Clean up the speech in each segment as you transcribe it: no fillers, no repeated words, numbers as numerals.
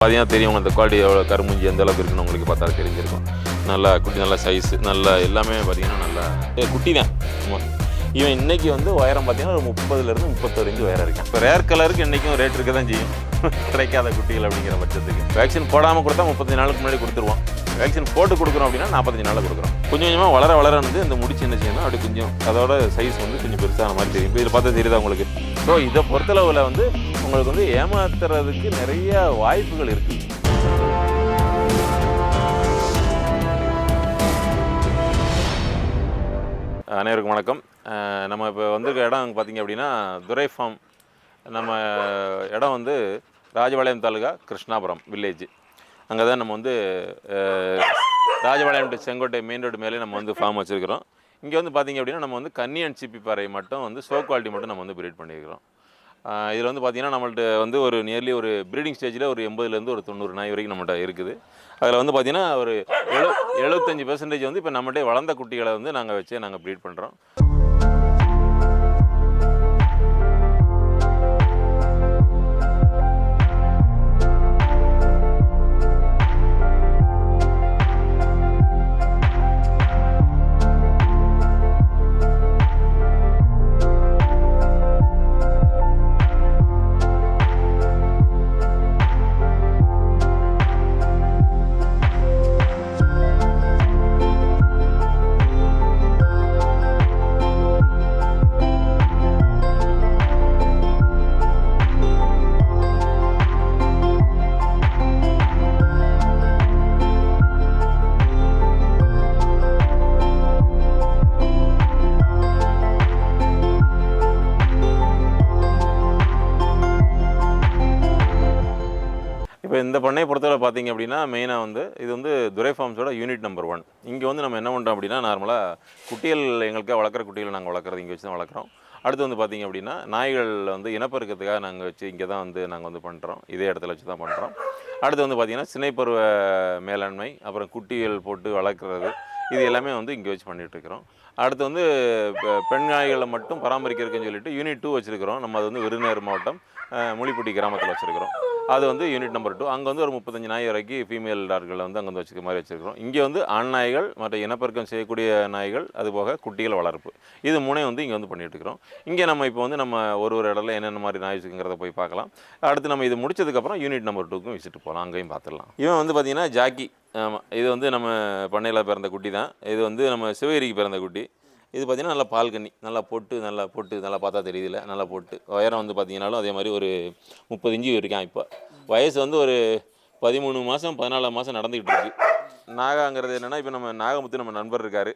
பார்த்தீங்கன்னா தெரியும் அந்த குவாலிட்டி எவ்வளோ கருமுஞ்சி எந்த அளவுக்கு இருக்குன்னு உங்களுக்கு பார்த்தா தெரிஞ்சிருக்கும். நல்லா குட்டி, நல்லா சைஸு, நல்லா எல்லாமே பார்த்தீங்கன்னா நல்லா குட்டி தான். இவன் இன்றைக்கி வந்து உயரம் பார்த்தீங்கன்னா ஒரு 30லேருந்து 31 இன்ச்சு உயரம் இருக்கேன். இப்போ ரேர் கலருக்கு இன்றைக்கும் ரேட் இருக்க தான் செய்யும் கிடைக்காத குட்டிகள் அப்படிங்கிற பட்சத்துக்கு. வேக்சின் போடாமல் கொடுத்தா 35 நாளுக்கு முன்னாடி கொடுத்துருவோம். வேக்சின் போட்டு கொடுக்குறோம் அப்படின்னா 45 நாளில் கொடுக்குறோம். கொஞ்சம் கொஞ்சமாக வளர வந்து இந்த முடிச்சு என்ன செய்யணும், அப்படி கொஞ்சம் அதோட சைஸ் வந்து கொஞ்சம் பெருசான மாதிரி தெரியும். இப்போ இதில் பார்த்தா தெரியுதா உங்களுக்கு? ஸோ இதை பொறுத்தளவில் வந்து உங்களுக்கு வந்து ஏமாத்துறதுக்கு நிறைய வாய்ப்புகள் இருக்குது. அனைவருக்கும் வணக்கம். நம்ம இப்போ வந்திருக்க இடம் பார்த்திங்க அப்படின்னா துரை ஃபார்ம். நம்ம இடம் வந்து ராஜபாளையம் தாலுகா கிருஷ்ணாபுரம் வில்லேஜ். அங்கே தான் நம்ம வந்து Rajapalayam to Sengottai main road மேலே நம்ம வந்து ஃபார்ம் வச்சுருக்கிறோம். இங்கே வந்து பார்த்திங்க அப்படின்னா நம்ம வந்து கன்னி அண்ட் சிப்பி பாறை மட்டும் வந்து ஷோ குவாலிட்டி மட்டும் நம்ம வந்து ப்ரீட் பண்ணியிருக்கிறோம். இதில் வந்து பார்த்திங்கன்னா நம்மள்ட்ட வந்து ஒரு நியர்லி ஒரு ப்ரீடிங் ஸ்டேஜில் ஒரு 80லேருந்து ஒரு 90 நாய் வரைக்கும் நம்மகிட்ட இருக்குது. அதில் வந்து பார்த்திங்கன்னா ஒரு 75% வந்து இப்போ நம்மகிட்ட வளர்ந்த குட்டிகளை வந்து நாங்கள் வச்சு நாங்கள் ப்ரீட் பண்ணுறோம். இப்போ இந்த பண்ணையை பொறுத்தவரை பார்த்திங்க அப்படின்னா மெயினாக வந்து இது வந்து துரை ஃபார்ம்ஸோட யூனிட் நம்பர் 1. இங்கே வந்து நம்ம என்ன பண்ணுறோம் அப்படின்னா நார்மலாக குட்டிகள் எங்களுக்காக வளர்க்குற குட்டிகள் நாங்கள் வளர்க்குறது இங்கே வச்சு தான் வளர்க்குறோம். அடுத்து வந்து பார்த்திங்க அப்படின்னா நாய்கள் வந்து இனப்பெருக்கத்துக்காக நாங்கள் வச்சு இங்கே தான் வந்து நாங்கள் வந்து பண்ணுறோம். இதே இடத்துல வச்சு தான் பண்ணுறோம். அடுத்து வந்து பார்த்திங்கன்னா சினைப்பருவ மேலாண்மை, அப்புறம் குட்டிகள் போட்டு வளர்க்குறது, இது எல்லாமே வந்து இங்கே வச்சு பண்ணிகிட்ருக்கிறோம். அடுத்து வந்து பெண் நாய்களை மட்டும் பராமரிக்கிறதுக்குன்னு சொல்லிட்டு யூனிட் 2 வச்சுருக்கிறோம். நம்ம அது வந்து விருதுநகர் மாவட்டம் முளிப்பட்டி கிராமத்தில் வச்சுருக்கிறோம். அது வந்து யூனிட் நம்பர் 2. அங்கே வந்து ஒரு 35 நாய் வரைக்கும் ஃபீமேல் டாக்களை வந்து அங்கே வந்து வச்சுக்க மாதிரி வச்சுருக்கிறோம். இங்கே வந்து ஆண் நாய்கள், மற்ற இனப்பெருக்கம் செய்யக்கூடிய நாய்கள், அதுபோக குட்டிகள் வளர்ப்பு, இது 3 வந்து இங்கே வந்து பண்ணிகிட்ருக்கிறோம். இங்கே நம்ம இப்போ வந்து நம்ம ஒரு இடத்துல என்னென்ன மாதிரி நாய் வச்சுக்கிறத போய் பார்க்கலாம். அடுத்து நம்ம இது முடிச்சதுக்கப்புறம் யூனிட் நம்பர் 2க்கும் விசிட்டு போகலாம், அங்கேயும் பார்த்துடலாம். இவன் வந்து பார்த்திங்கன்னா ஜாக்கி. ஆமாம், இது வந்து நம்ம பண்ணையில் பிறந்த குட்டி தான். இது வந்து நம்ம சிவகிரிக்கு பிறந்த குட்டி. இது பார்த்திங்கன்னா நல்லா பால் கண்ணி, நல்லா போட்டு நல்லா பார்த்தா தெரியுதில்ல, நல்லா போட்டு உயரம் வந்து பார்த்திங்கனாலும் அதே மாதிரி ஒரு 30 இன்ச்சு வரைக்கும். இப்போ வயசு வந்து ஒரு 13 மாதம் 14 மாதம் நடந்துக்கிட்டு இருக்குது. நாகாங்கிறது என்னென்னா, இப்போ நம்ம நாகமுத்து நம்ம நண்பர் இருக்கார்,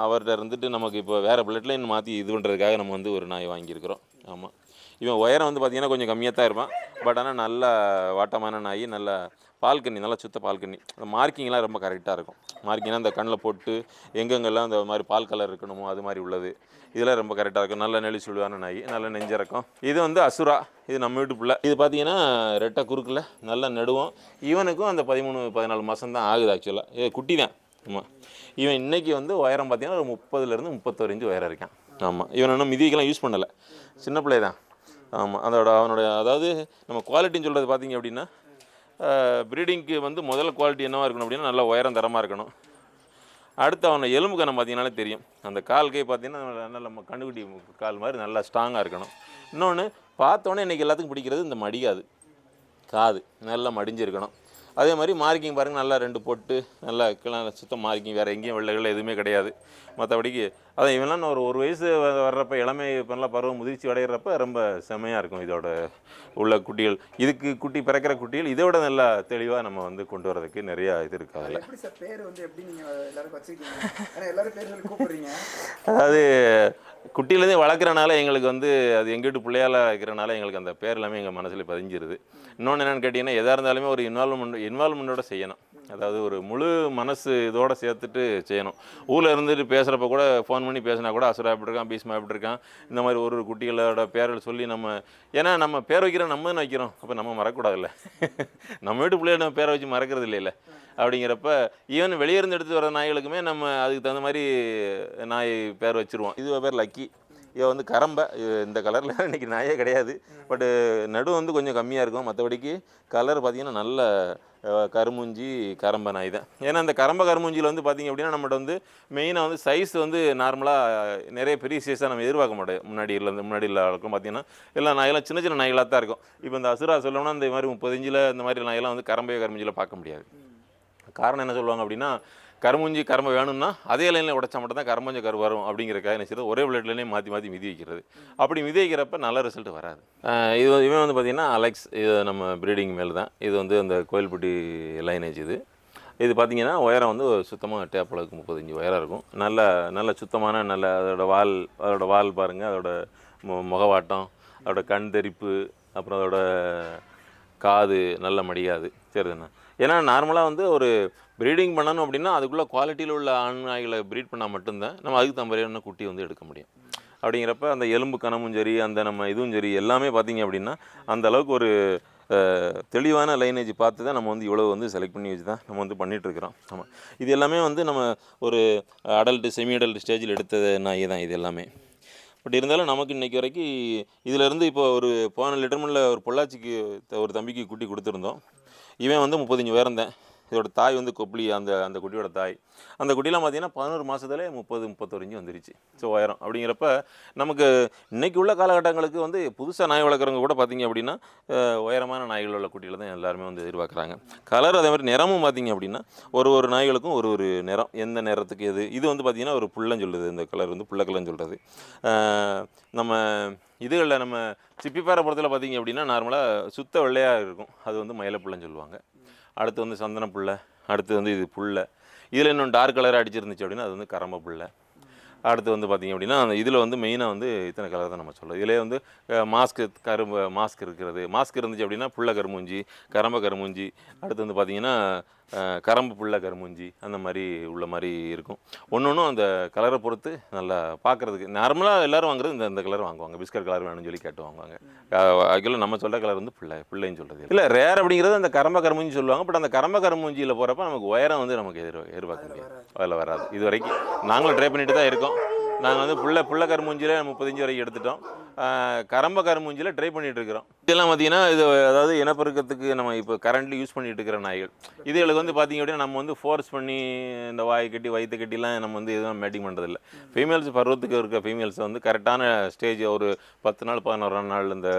அவர்கிட்ட இருந்துட்டு நமக்கு இப்போ வேறு பிளட் லைன் மாற்றி இது பண்ணுறதுக்காக நம்ம வந்து ஒரு நாய் வாங்கியிருக்கிறோம். ஆமாம், இவன் உயரம் வந்து பார்த்திங்கன்னா கொஞ்சம் கம்மியாக தான் இருப்பான். பட் ஆனால் நல்ல வாட்டமான நாய், நல்ல பால்கண்ணி, நல்லா சுத்த பால்கண்ணி. அந்த மார்க்கிங்லாம் ரொம்ப கரெக்டாக இருக்கும். மார்க்கிங்னா அந்த கண்ணில் போட்டு எங்கெங்கெல்லாம் அந்த மாதிரி பால் கலர் இருக்கணுமோ அது மாதிரி உள்ளது, இதெல்லாம் ரொம்ப கரெக்டாக இருக்கும். நல்ல நெளி சுழுவான நாய், நல்ல நெஞ்சிறக்கும். இது வந்து அசுரா, இது நம்ம வீட்டு பிள்ளை. இது பார்த்திங்கன்னா ரெட்டை குறுக்கில் நல்ல நடுவோம். இவனுக்கும் அந்த 13-14 மாதம் தான் ஆகுது ஆக்சுவலாக. இது குட்டி தான். ஆமாம், இவன் இன்றைக்கி வந்து உயரம் பார்த்திங்கன்னா ஒரு 30லேருந்து 31 இன்ச்சு உயரம் இருக்கான். ஆமாம், இவன் இன்னும் மிதிக்கெல்லாம் யூஸ் பண்ணலை, சின்ன பிள்ளை தான். ஆமாம், அவனுடைய அதாவது நம்ம குவாலிட்டின்னு சொல்கிறது பார்த்திங்க அப்படின்னா, ப்ரீடிங்க்கு வந்து முதல் குவாலிட்டி என்னவாக இருக்கணும் அப்படின்னா நல்லா உயரம் தரமாக இருக்கணும். அடுத்து அவனை எலும்பு கணம் பார்த்திங்கனாலே தெரியும். அந்த கால் கை பார்த்திங்கன்னா நல்லா நம்ம கண்ணுக்குட்டி கால் மாதிரி நல்லா ஸ்ட்ராங்காக இருக்கணும். இன்னொன்று பார்த்தோன்னே இன்றைக்கி எல்லாத்துக்கும் பிடிக்கிறது இந்த மடிகாது, காது நல்லா மடிஞ்சிருக்கணும். அதே மாதிரி மார்க்கிங் பாருங்கள், நல்லா 2 பொட்டு, நல்லா சுத்தம் மார்க்கிங், வேறு எங்கேயும் வெள்ளைகள் எதுவுமே கிடையாது. மற்றபடிக்கு அதான் இவெல்லாம் ஒரு வயசு வர்றப்ப, இளமை இப்போ நல்லா பருவம் முதிர்ச்சி அடைகிறப்ப ரொம்ப செம்மையாக இருக்கும் இதோட உள்ள குட்டிகள். இதுக்கு குட்டி பிறக்கிற குட்டிகள் இதை விட நல்லா தெளிவாக நம்ம வந்து கொண்டு வரதுக்கு நிறையா இது இருக்குது. அதில் அதாவது குட்டியிலேருந்து வளர்க்குறனால எங்களுக்கு வந்து அது எங்கள் வீட்டு பிள்ளையால் வைக்கிறனால எங்களுக்கு அந்த பேர் எல்லாமே எங்கள் மனசில் பதிஞ்சிருது. இன்னொன்று என்னென்னு கேட்டிங்கன்னா, எதாக இருந்தாலுமே ஒரு இன்வால்மெண்ட்டோட செய்யணும். அதாவது ஒரு முழு மனசு இதோடு சேர்த்துட்டு செய்யணும். ஊரில் இருந்துட்டு பேசுகிறப்ப கூட ஃபோன் பண்ணி பேசினா கூட அசுரா எப்படி இருக்கான், பீஸ்மா எப்படி இருக்கான், இந்த மாதிரி ஒரு குட்டிகளோட பேர்கள் சொல்லி நம்ம, ஏன்னா நம்ம பேர் வைக்கிறோம், நம்ம என்ன வைக்கிறோம், அப்போ நம்ம மறக்கக்கூடாதுல்ல. நம்ம வீட்டு பிள்ளைய நம்ம பேரை வச்சு மறக்கிறது இல்லைல்ல. அப்படிங்கிறப்ப ஈவன் வெளியே இருந்து எடுத்து வர நாய்களுக்குமே நம்ம அதுக்கு தகுந்த மாதிரி நாய் பேர் வச்சுருவோம். இது பேர் லக்கி. இவ வந்து கரம்பை இந்த கலரில் இன்றைக்கி நாயே கிடையாது. பட்டு நடு வந்து கொஞ்சம் கம்மியாக இருக்கும். மற்றபடிக்கு கலர் பார்த்திங்கன்னா நல்ல கருமூஞ்சி கரம்பை நாய் தான். ஏன்னா அந்த கருமூஞ்சியில் வந்து பார்த்திங்க அப்படின்னா நம்மகிட்ட வந்து மெயினாக வந்து சைஸ் வந்து நார்மலாக நிறைய பெரிய சைஸாக நம்ம எதிர்பார்க்க மாட்டோம். முன்னாடி இருக்கும் பார்த்திங்கன்னா எல்லா நாயெல்லாம் சின்ன சின்ன நாய்களாக தான் இருக்கும். இப்போ இந்த அசுரா சொல்லணும்னா இந்த மாதிரி 30 இன்ச்சில் இந்த மாதிரி நாயெல்லாம் வந்து கருமூஞ்சியில் பார்க்க முடியாது. காரணம் என்ன சொல்லுவாங்க அப்படின்னா, கரும்பை வேணும்னா அதே லைனில் உடைச்சா மட்டும் தான் கரு வரும் அப்படிங்கிறக்காக என்ன செய்யறது, ஒரே பிளேட்லேயே மாற்றி மிதி வைக்கிறது. அப்படி மிதி வைக்கிறப்ப நல்ல ரிசல்ட் வராது. இவன் வந்து பார்த்திங்கன்னா அலெக்ஸ், இது நம்ம ப்ரீடிங் மேல் தான். இது வந்து அந்த கோயில்பட்டி லைனேஜ். இது பார்த்திங்கன்னா உயரம் வந்து சுத்தமாக டேப் அளவுக்கு 30 இன்ச்சு உயரம் இருக்கும். நல்ல சுத்தமான அதோட வால் பாருங்கள், அதோட முகவாட்டம், அதோட கண் தெரிப்பு, அப்புறம் அதோட காது நல்ல மடியாது. சரிதாண்ணா. ஏன்னா நார்மலாக வந்து ஒரு ப்ரீடிங் பண்ணணும் அப்படின்னா அதுக்குள்ளே குவாலிட்டியில் உள்ள ஆண் நாய்களை ப்ரீட் பண்ணால் மட்டும்தான் நம்ம அதுக்கு தம்பறையான குட்டி வந்து எடுக்க முடியும். அப்படிங்கிறப்ப அந்த எலும்பு கனமும் சரி, அந்த நம்ம இதுவும் சரி எல்லாமே பார்த்திங்க அப்படின்னா அந்த அளவுக்கு ஒரு தெளிவான லைனேஜ் பார்த்து தான் நம்ம வந்து இவ்வளோ வந்து செலக்ட் பண்ணி வச்சு தான் நம்ம வந்து பண்ணிகிட்ருக்குறோம். ஆமாம், இது எல்லாமே வந்து நம்ம ஒரு செமி அடல்ட் ஸ்டேஜில் எடுத்த நாய் தான் இது எல்லாமே. பட் இருந்தாலும் நமக்கு இன்றைக்கி வரைக்கும் இதிலேருந்து இப்போ ஒரு போன லிட்டர்மனில் ஒரு பொள்ளாச்சிக்கு ஒரு தம்பிக்கு குட்டி கொடுத்துருந்தோம். இவன் வந்து 30 இன்ச்சு உயரம் தான். இதோட தாய் வந்து கொப்பளி, அந்த குட்டியோட தாய். அந்த குட்டிலாம் பார்த்திங்கன்னா 11 மாதத்துலேயே 31 இன்ச்சு வந்துருச்சு. ஸோ உயரம் அப்படிங்கிறப்ப நமக்கு இன்றைக்கி உள்ள காலகட்டங்களுக்கு வந்து புதுசாக நாய் வளர்க்குறவங்க கூட பார்த்திங்க அப்படின்னா உயரமான நாய்கள் உள்ள குட்டியில் தான் எல்லாருமே வந்து எதிர்பார்க்குறாங்க. கலர் அதே மாதிரி நிறமும் பார்த்திங்க அப்படின்னா ஒரு நாய்களுக்கும் ஒரு நிறம், எந்த நிறத்துக்கு இது வந்து பார்த்திங்கன்னா ஒரு புள்ளன்னு சொல்லுது. இந்த கலர் வந்து புள்ள கலர்னு சொல்கிறது. நம்ம இதுகளில் நம்ம சிப்பிப்பாறைப்புறத்தில் பார்த்திங்க அப்படின்னா நார்மலாக சுத்த வெள்ளையாக இருக்கும். அது வந்து மயிலப்புள்ளன்னு சொல்லுவாங்க. அடுத்து வந்து சந்தன புல்லை, அடுத்து வந்து இது புல்லை. இதில் இன்னும் டார்க் கலர் அடிச்சிருந்துச்சு அப்படின்னா அது வந்து கரம்ப புல்லை. அடுத்து வந்து பார்த்திங்க அப்படின்னா அந்த இதில் வந்து மெயினாக வந்து இத்தனை கலர் தான் நம்ம சொல்லுவோம். இதிலே வந்து மாஸ்க் இருக்கிறது. மாஸ்க் இருந்துச்சு அப்படின்னா புள்ள கருமூஞ்சி, கரம்ப கருமூஞ்சி. அடுத்து வந்து பார்த்திங்கன்னா கரம்பு புள்ள கருமூஞ்சி, அந்த மாதிரி உள்ள மாதிரி இருக்கும். ஒன்றும் அந்த கலரை பொறுத்து நல்லா பார்க்குறதுக்கு நார்மலாக எல்லோரும் வாங்குறது இந்த கலர் வாங்குவாங்க. பிஸ்கட் கலர் வேணும்னு சொல்லி கேட்டு வாங்குவாங்க. ஆக்சுவலாக நம்ம சொல்கிற கலர் வந்து பிள்ளைன்னு சொல்கிறது இல்லை. ரேர் அப்படிங்கிறது அந்த கரம்ப கருமூஞ்சி சொல்லுவாங்க. பட் அந்த கரம்ப கருமூஞ்சியில் போகிறப்ப நமக்கு உயரம் வந்து நமக்கு எதிர்பார்க்க முடியாது. அதில் வராது. இது வரைக்கும் நாங்களும் ட்ரை பண்ணிட்டு தான் இருக்கோம். நாங்கள் வந்து புள்ள கருமூஞ்சியில் 30 இன்ச்சு வரைக்கும் எடுத்துட்டோம். கரம்ப கருமூஞ்சியில் ட்ரை பண்ணிகிட்டு இருக்கிறோம். இதெல்லாம் பார்த்திங்கன்னா இது அதாவது இனப்பெருக்கத்துக்கு நம்ம இப்போ கரண்ட்லி யூஸ் பண்ணிகிட்டு இருக்கிற நாய்கள். இதுகளுக்கு வந்து பார்த்திங்க அப்படின்னா நம்ம வந்து ஃபோர்ஸ் பண்ணி இந்த வாய் கட்டி வயிற்று கட்டிலாம் நம்ம வந்து எதுவும் மேட்டிங் பண்ணுறதில்ல. ஃபீமேல்ஸ் பருவத்துக்கு இருக்க ஃபீமேல்ஸை வந்து கரெக்டான ஸ்டேஜ் ஒரு 10 நாள் 11 நாள் இந்த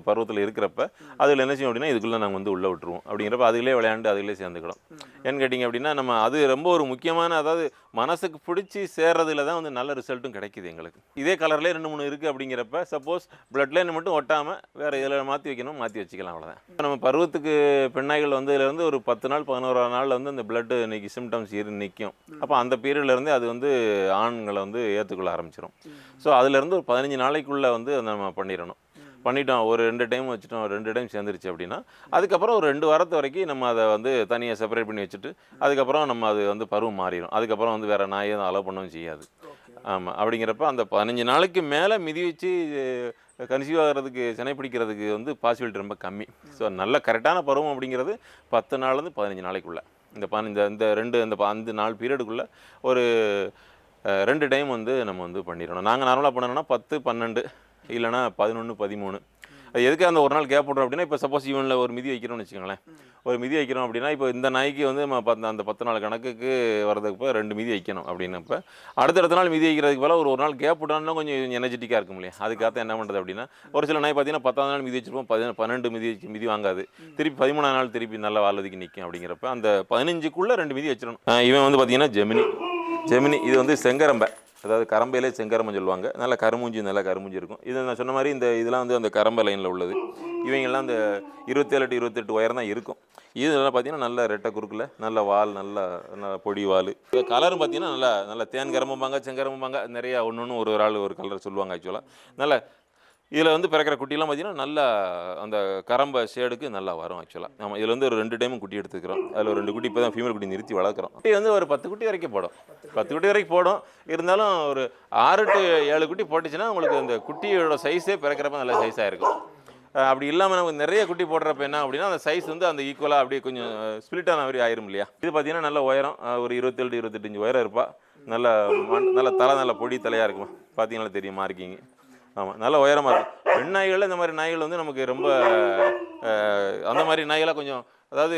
பருவத்தில் இருக்கிறப்ப அதில் என்ன செய்யும் அப்படின்னா இதுக்குள்ளே நாங்கள் வந்து உள்ளே விட்டுருவோம். அப்படிங்கிறப்ப அதிலே விளையாண்டு அதிலே சேர்ந்துக்கிடும். ஏன்னு கேட்டிங்க அப்படின்னா நம்ம அது ரொம்ப ஒரு முக்கியமான, அதாவது மனசுக்கு பிடிச்சி சேர்றதுல தான் வந்து நல்ல ரிசல்ட்டும் கிடைக்கிது எங்களுக்கு. இதே கலர்லேயே 2-3 இருக்குது அப்படிங்கிறப்ப சப்போஸ் பிளட் லைன் மட்டும் ஒட்டாமல் வேறு இதில் மாற்றி வச்சுக்கலாம், அவ்வளோதான். நம்ம பருவத்துக்கு பெண்ணாய்கள் வந்ததுலேருந்து ஒரு 10 நாள் 11 நாளில் வந்து அந்த பிளட்டு இன்றைக்கி சிம்டம்ஸ் நிற்கும். அப்போ அந்த பீரியட்லேருந்து அது வந்து ஆண்களை வந்து ஏற்றுக்கொள்ள ஆரம்பிச்சிடும். ஸோ அதுலேருந்து ஒரு 15 நாளைக்குள்ளே வந்து நம்ம பண்ணிட்டோம். ஒரு 2 டைம் வச்சுட்டோம், 2 டைம் சேர்ந்துருச்சு அப்படின்னா அதுக்கப்புறம் ஒரு 2 வாரத்து வரைக்கும் நம்ம அதை வந்து தனியாக செப்பரேட் பண்ணி வச்சுட்டு அதுக்கப்புறம் நம்ம அது வந்து பருவம் மாறிடும். அதுக்கப்புறம் வந்து வேறு நாயை அலோவ் பண்ணவும் செய்யாது. ஆமாம், அப்படிங்கிறப்ப அந்த 15 நாளைக்கு மேலே மிதி வச்சு கன்சீவ் ஆகிறதுக்கு, சினை பிடிக்கிறதுக்கு வந்து பாசிபிலிட்டி ரொம்ப கம்மி. ஸோ நல்ல கரெக்டான பருவம் அப்படிங்கிறது 10 நாள்லேருந்து 15 நாளைக்குள்ளே இந்த 5 நாள் பீரியடுக்குள்ளே ஒரு 2 டைம் வந்து நம்ம வந்து பண்ணிடணும். நாங்கள் நார்மலாக பண்ணணும்னா 10, 12 இல்லைனா 11, 13. அது எதுக்கு அந்த ஒரு நாள் கேப் விட்றோம் அப்படின்னா, இப்போ சப்போஸ் இவனில் ஒரு மிதி வைக்கிறோம்னு வச்சுக்கோங்களேன். ஒரு மிதி வைக்கிறோம் அப்படின்னா இப்போ இந்த நாய்க்கு வந்து அந்த 10 நாள் கணக்குக்கு வரதுக்கு இப்போ 2 மிதி வைக்கணும் அப்படின்னப்ப அடுத்தடுத்த நாள் மிதி வைக்கிறதுக்கு போல ஒரு நாள் கேப் விட்டோம்னா கொஞ்சம் எனர்ஜெட்டிக்காக இருக்கும் இல்லையா. அதுக்காக என்ன பண்ணுறது அப்படின்னா, ஒரு சில நாய் பார்த்தீங்கன்னா 10ஆவது நாள் மிதி வச்சுருப்போம், 12 மிதி வாங்காது, திருப்பி 13ஆம் நாள் திருப்பி நல்லா வாழ்வதுக்கு நிற்கும். அப்படிங்கிறப்ப அந்த 15க்குள்ளே 2 மிதி வச்சிடணும். இவன் வந்து பார்த்தீங்கன்னா ஜெமினி. இது வந்து செங்கரம்பை, அதாவது கரம்பையிலே செங்கரம்பை சொல்லுவாங்க. நல்லா கருமூஞ்சி இருக்கும். இது நான் சொன்ன மாதிரி இதெல்லாம் வந்து அந்த கரம்பை லைனில் உள்ளது. இவங்கெல்லாம் அந்த 27 28 உயரம் தான் இருக்கும். இதெல்லாம் பார்த்தீங்கன்னா நல்ல ரெட்டை குறுக்கில் நல்ல வால், நல்ல பொடி வால். இது கலரும் பார்த்தீங்கன்னா நல்லா தேன் கரம்பும்பாங்க, செங்கரம்பும்பாங்க, நிறையா ஒன்று ஒரு ஆள் ஒரு கலர் சொல்லுவாங்க. ஆக்சுவலாக நல்ல இதில் வந்து பிறக்கிற குட்டிலாம் பார்த்தீங்கன்னா நல்லா அந்த கரம்பை ஷேடுக்கு நல்லா வரும். ஆக்சுவலாக நம்ம இதில் வந்து ஒரு 2 டைமும் குட்டி எடுத்துக்கிறோம். அதில் ஒரு 2 குட்டி இப்போ தான் ஃபீமேல் குட்டி நிறுத்தி வளர்க்குறோம். குட்டி வந்து ஒரு 10 குட்டி வரைக்கும் போடும். 10 குட்டி வரைக்கும் போடும். இருந்தாலும் ஒரு 6 to 7 குட்டி போட்டுச்சுன்னா உங்களுக்கு அந்த குட்டியோட சைஸே பிறக்கிறப்ப நல்ல சைஸாக இருக்கும். அப்படி இல்லாமல் நமக்கு நிறைய குட்டி போடுறப்ப என்ன அப்படின்னா அந்த சைஸ் வந்து அந்த ஈக்குவலாக அப்படியே கொஞ்சம் ஸ்பிளிட் ஆன மாதிரி ஆயிரும் இல்லையா. இது பார்த்தீங்கன்னா நல்ல உயரம், ஒரு 27 28 இன்ச்சு உயரம் இருப்பா. நல்ல தலை, நல்ல பொடி தலையாக இருக்குமா, பார்த்தீங்கன்னா தெரியும் மார்க்கிங். ஆமாம், நல்ல உயரமாக இருக்கும். பெண் நாய்களில் இந்த மாதிரி நாய்கள் வந்து நமக்கு ரொம்ப அந்த மாதிரி நாய்களாக கொஞ்சம், அதாவது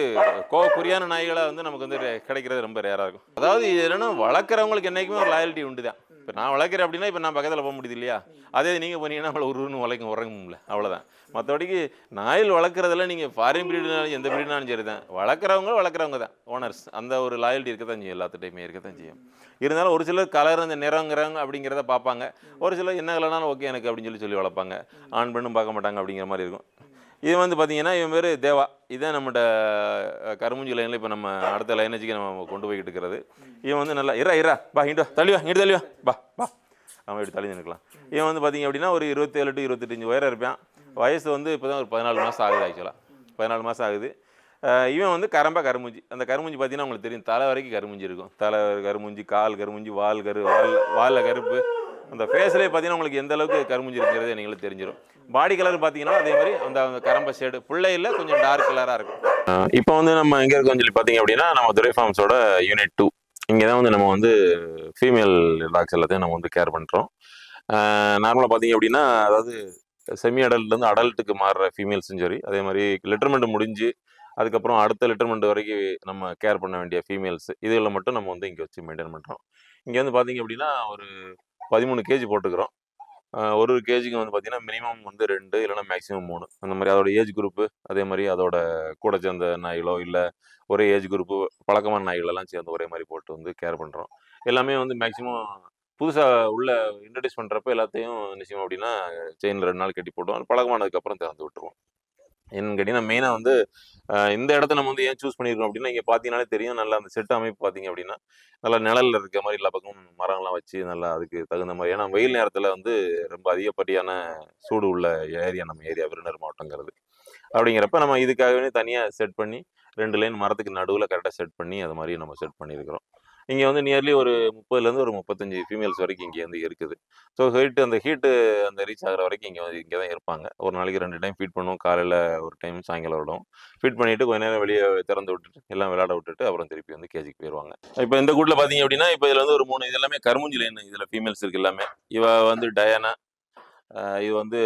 கோவக்குரியான நாய்களாக வந்து நமக்கு வந்து கிடைக்கிறது ரொம்ப ரேராக இருக்கும். அதாவது இது என்னன்னா வளர்க்குறவங்களுக்கு என்றைக்குமே ஒரு லாயல்ட்டி உண்டு தான். இப்போ நான் வளர்க்குறேன் அப்படின்னா இப்போ நான் பக்கத்தில் போக முடியுது இல்லையா? அதே நீங்கள் போனீங்கன்னா அவங்கள உருன்னு உறங்கும்ல, அவ்வளோதான். மற்றபடிக்கு நாயில் வளர்க்குறதுல நீங்கள் ஃபாரின் ப்ரீடுனாலும் எந்த ப்ரீடுனாலும் சரி தான், வளர்க்குறவங்க தான் ஓனர்ஸ். அந்த ஒரு லாயல்ட்டி இருக்க தான் செய்யும், எல்லாத்துட்டையுமே இருக்க தான் செய்யும். இருந்தாலும் ஒரு சிலர் கலர் அந்த நிறங்கிறவங்க அப்படிங்கிறத பார்ப்பாங்க. ஒரு சிலர் என்ன கலர்னாலும் ஓகே எனக்கு அப்படின்னு சொல்லி வளர்ப்பாங்க. ஆண் பெண்ணும் பார்க்க மாட்டாங்க அப்படிங்கிற மாதிரி இருக்கும். இது வந்து பார்த்தீங்கன்னா இவன் பேர் தேவா. இதான் நம்மகிட்ட கருமூஞ்சி லைனில் இப்போ நம்ம அடுத்த லைனேஜுக்கு நம்ம கொண்டு போய்கிட்டு இருக்கிறது. இவன் வந்து நல்லா இரா பா இங்கிட்டு தள்ளி வா பா பா அவன் இப்படி தள்ளி நிற்கலாம். இவன் வந்து பார்த்தீங்க அப்படின்னா ஒரு 27 to 28 உயரம் இருப்பான். வயசு வந்து இப்போ தான் ஒரு 14 மாதம் ஆகுது. ஆக்சுவலாக 14 மாதம் ஆகுது. இவன் வந்து கருமூஞ்சி. அந்த கருமூஞ்சி பார்த்தீங்கன்னா உங்களுக்கு தெரியும், தலை வரைக்கும் கருமூஞ்சி இருக்கும். தலை கருமூஞ்சி, கால் கருமூஞ்சி, வாலில் கருப்பு. அந்த ஃபேஸ்லேயே பார்த்தீங்கன்னா உங்களுக்கு எந்த அளவுக்கு கருமூஞ்சி இருக்கிறது நீங்களுக்கு தெரிஞ்சிடும். பாடி கலர் பார்த்தீங்கன்னா அதே மாதிரி அந்த கரம்ப ஷேடு பிள்ளையில் கொஞ்சம் டார்க் கலராக இருக்கும். இப்போ வந்து நம்ம எங்கே இருக்கோம்னு சொல்லி பார்த்தீங்க அப்படின்னா நம்ம துரை ஃபார்ம்ஸோட யூனிட் 2. இங்கே தான் வந்து நம்ம வந்து ஃபீமேல் டாக்ஸ் எல்லாத்தையும் நம்ம வந்து கேர் பண்ணுறோம். நார்மலாக பார்த்தீங்க அப்படின்னா அதாவது செமி அடல்ட்லேருந்து அடல்ட்டுக்கு மாறுற ஃபீமேல்ஸும் சரி, அதே மாதிரி லிட்டர்மெண்ட் முடிஞ்சு அதுக்கப்புறம் அடுத்த லிட்டர்மெண்ட் வரைக்கும் நம்ம கேர் பண்ண வேண்டிய ஃபீமேல்ஸ் இதுகளில் மட்டும் நம்ம வந்து இங்கே வச்சு மெயின்டைன் பண்ணுறோம். இங்கே வந்து பார்த்தீங்க அப்படின்னா ஒரு 13 கேஜி போட்டுக்கிறோம். ஒரு கேஜிக்கு வந்து பார்த்தீங்கன்னா மினிமம் வந்து 2 இல்லைனா மேக்ஸிமம் 3 அந்த மாதிரி அதோட ஏஜ் குரூப்பு, அதே மாதிரி அதோட கூட சேர்ந்த நாய்களோ இல்லை ஒரே ஏஜ் குரூப்பு பழக்கமான நாய்களெல்லாம் சேர்ந்து ஒரே மாதிரி போட்டு வந்து கேர் பண்ணுறோம். எல்லாமே வந்து மேக்ஸிமம் புதுசாக உள்ள இன்ட்ரடியூஸ் பண்ணுறப்ப எல்லாத்தையும் என்ன செய்வோம் அப்படின்னா செயினில் 2 நாள் கட்டி போட்டுவோம். பழக்கமானதுக்கப்புறம் திறந்து விட்டுருவோம். என்னன்னு கேட்டிங்கன்னா மெயினாக வந்து இந்த இடத்த நம்ம வந்து ஏன் சூஸ் பண்ணியிருக்கோம் அப்படின்னா இங்கே பார்த்தீங்கன்னாலே தெரியும், நல்லா அந்த செட் அமைப்பு பார்த்தீங்க அப்படின்னா நல்லா நிழலில் இருக்க மாதிரி எல்லா பக்கமும் மரங்கள்லாம் வச்சு நல்லா அதுக்கு தகுந்த மாதிரி. ஏன்னா வெயில் நேரத்தில் வந்து ரொம்ப அதிகப்படியான சூடு உள்ள ஏரியா நம்ம ஏரியா விருதுநகர் மாவட்டங்கிறது. அப்படிங்கிறப்ப நம்ம இதுக்காகவே தனியாக செட் பண்ணி 2 லைன் மரத்துக்கு நடுவில் கரெக்டாக செட் பண்ணி அது மாதிரி நம்ம செட் பண்ணியிருக்கிறோம். இங்கே வந்து நியர்லி ஒரு 30லேருந்து ஒரு 35 ஃபீமேல்ஸ் வரைக்கும் இங்கே வந்து இருக்குது. ஸோ ஹீட்டு அந்த ரீச் ஆகிற வரைக்கும் இங்கே தான் இருப்பாங்க. ஒரு நாளைக்கு 2 டைம் ஃபீட் பண்ணுவோம். காலையில் ஒரு டைம், சாயங்காலம் விடுவோம். ஃபீட் பண்ணிவிட்டு கொஞ்ச நேரம் வெளியே திறந்து விட்டுட்டு எல்லாம் விளையாட விட்டுட்டு அப்புறம் திருப்பி வந்து கேஜிக்கு போயிடுவாங்க. இப்போ இந்த கூட்டில் பார்த்தீங்க அப்படின்னா இப்போ இதில் வந்து ஒரு 3 இது எல்லாமே கருமூஞ்சி லைன். இதில் ஃபீமேல்ஸ் இருக்குது எல்லாமே. இவ வந்து டயானா. இது வந்து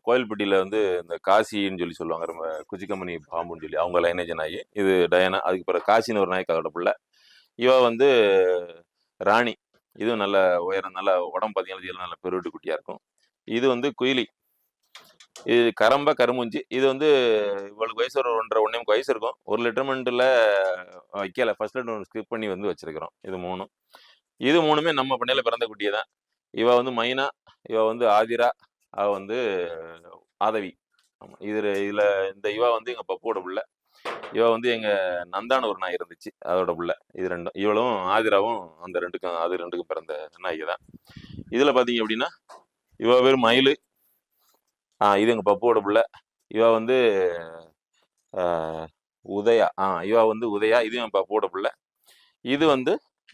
கோயில்பட்டியில் வந்து இந்த காசின்னு சொல்லி சொல்லுவாங்க, ரொம்ப குச்சிக்கம்பெனி பாம்புன்னு சொல்லி அவங்க லைனேஜ் நாய். இது டயானா. அதுக்கு பிறகு காசின்னு ஒரு நாய்க்கு அதோட பிள்ளை. இவ வந்து ராணி. இதுவும் நல்ல உயரம், நல்ல உடம்பு பார்த்தீங்கன்னா நல்ல பெருவிட்டு குட்டியாக இருக்கும். இது வந்து குயிலி. இது கருமூஞ்சி. இது வந்து இவளுக்கு வயசு ஒரு 1.5 வயசு இருக்கும். ஒரு லிட்டர்மெண்ட்டில் வைக்கல, ஃபர்ஸ்ட் லிட்டர்மெண்ட் ஸ்கிப் பண்ணி வந்து வச்சிருக்கிறோம். இது 3. இது 3மே நம்ம பண்ணையில் பிறந்த குட்டியே தான். இவ வந்து மைனா, இவ வந்து ஆதிரா, அவ வந்து ஆதவி. ஆமாம், இதில் இந்த இவ வந்து எங்கள் பப்புவோட பிள்ளை. இவ வந்து எங்க நந்தான்னு ஒரு நாய் இருந்துச்சு, அதோட பிள்ளை. இது 2. இவளும் ஆதிராவும் அது 2க்கும் பிறந்த நாய் தான். இதுல பாத்தீங்க அப்படின்னா இவ பேர் மயிலு. இது எங்க பப்புவோட பிள்ளை. இவ வந்து உதயா. இவ வந்து உதயா. இது என் பப்புவோட பிள்ளை. இது வந்து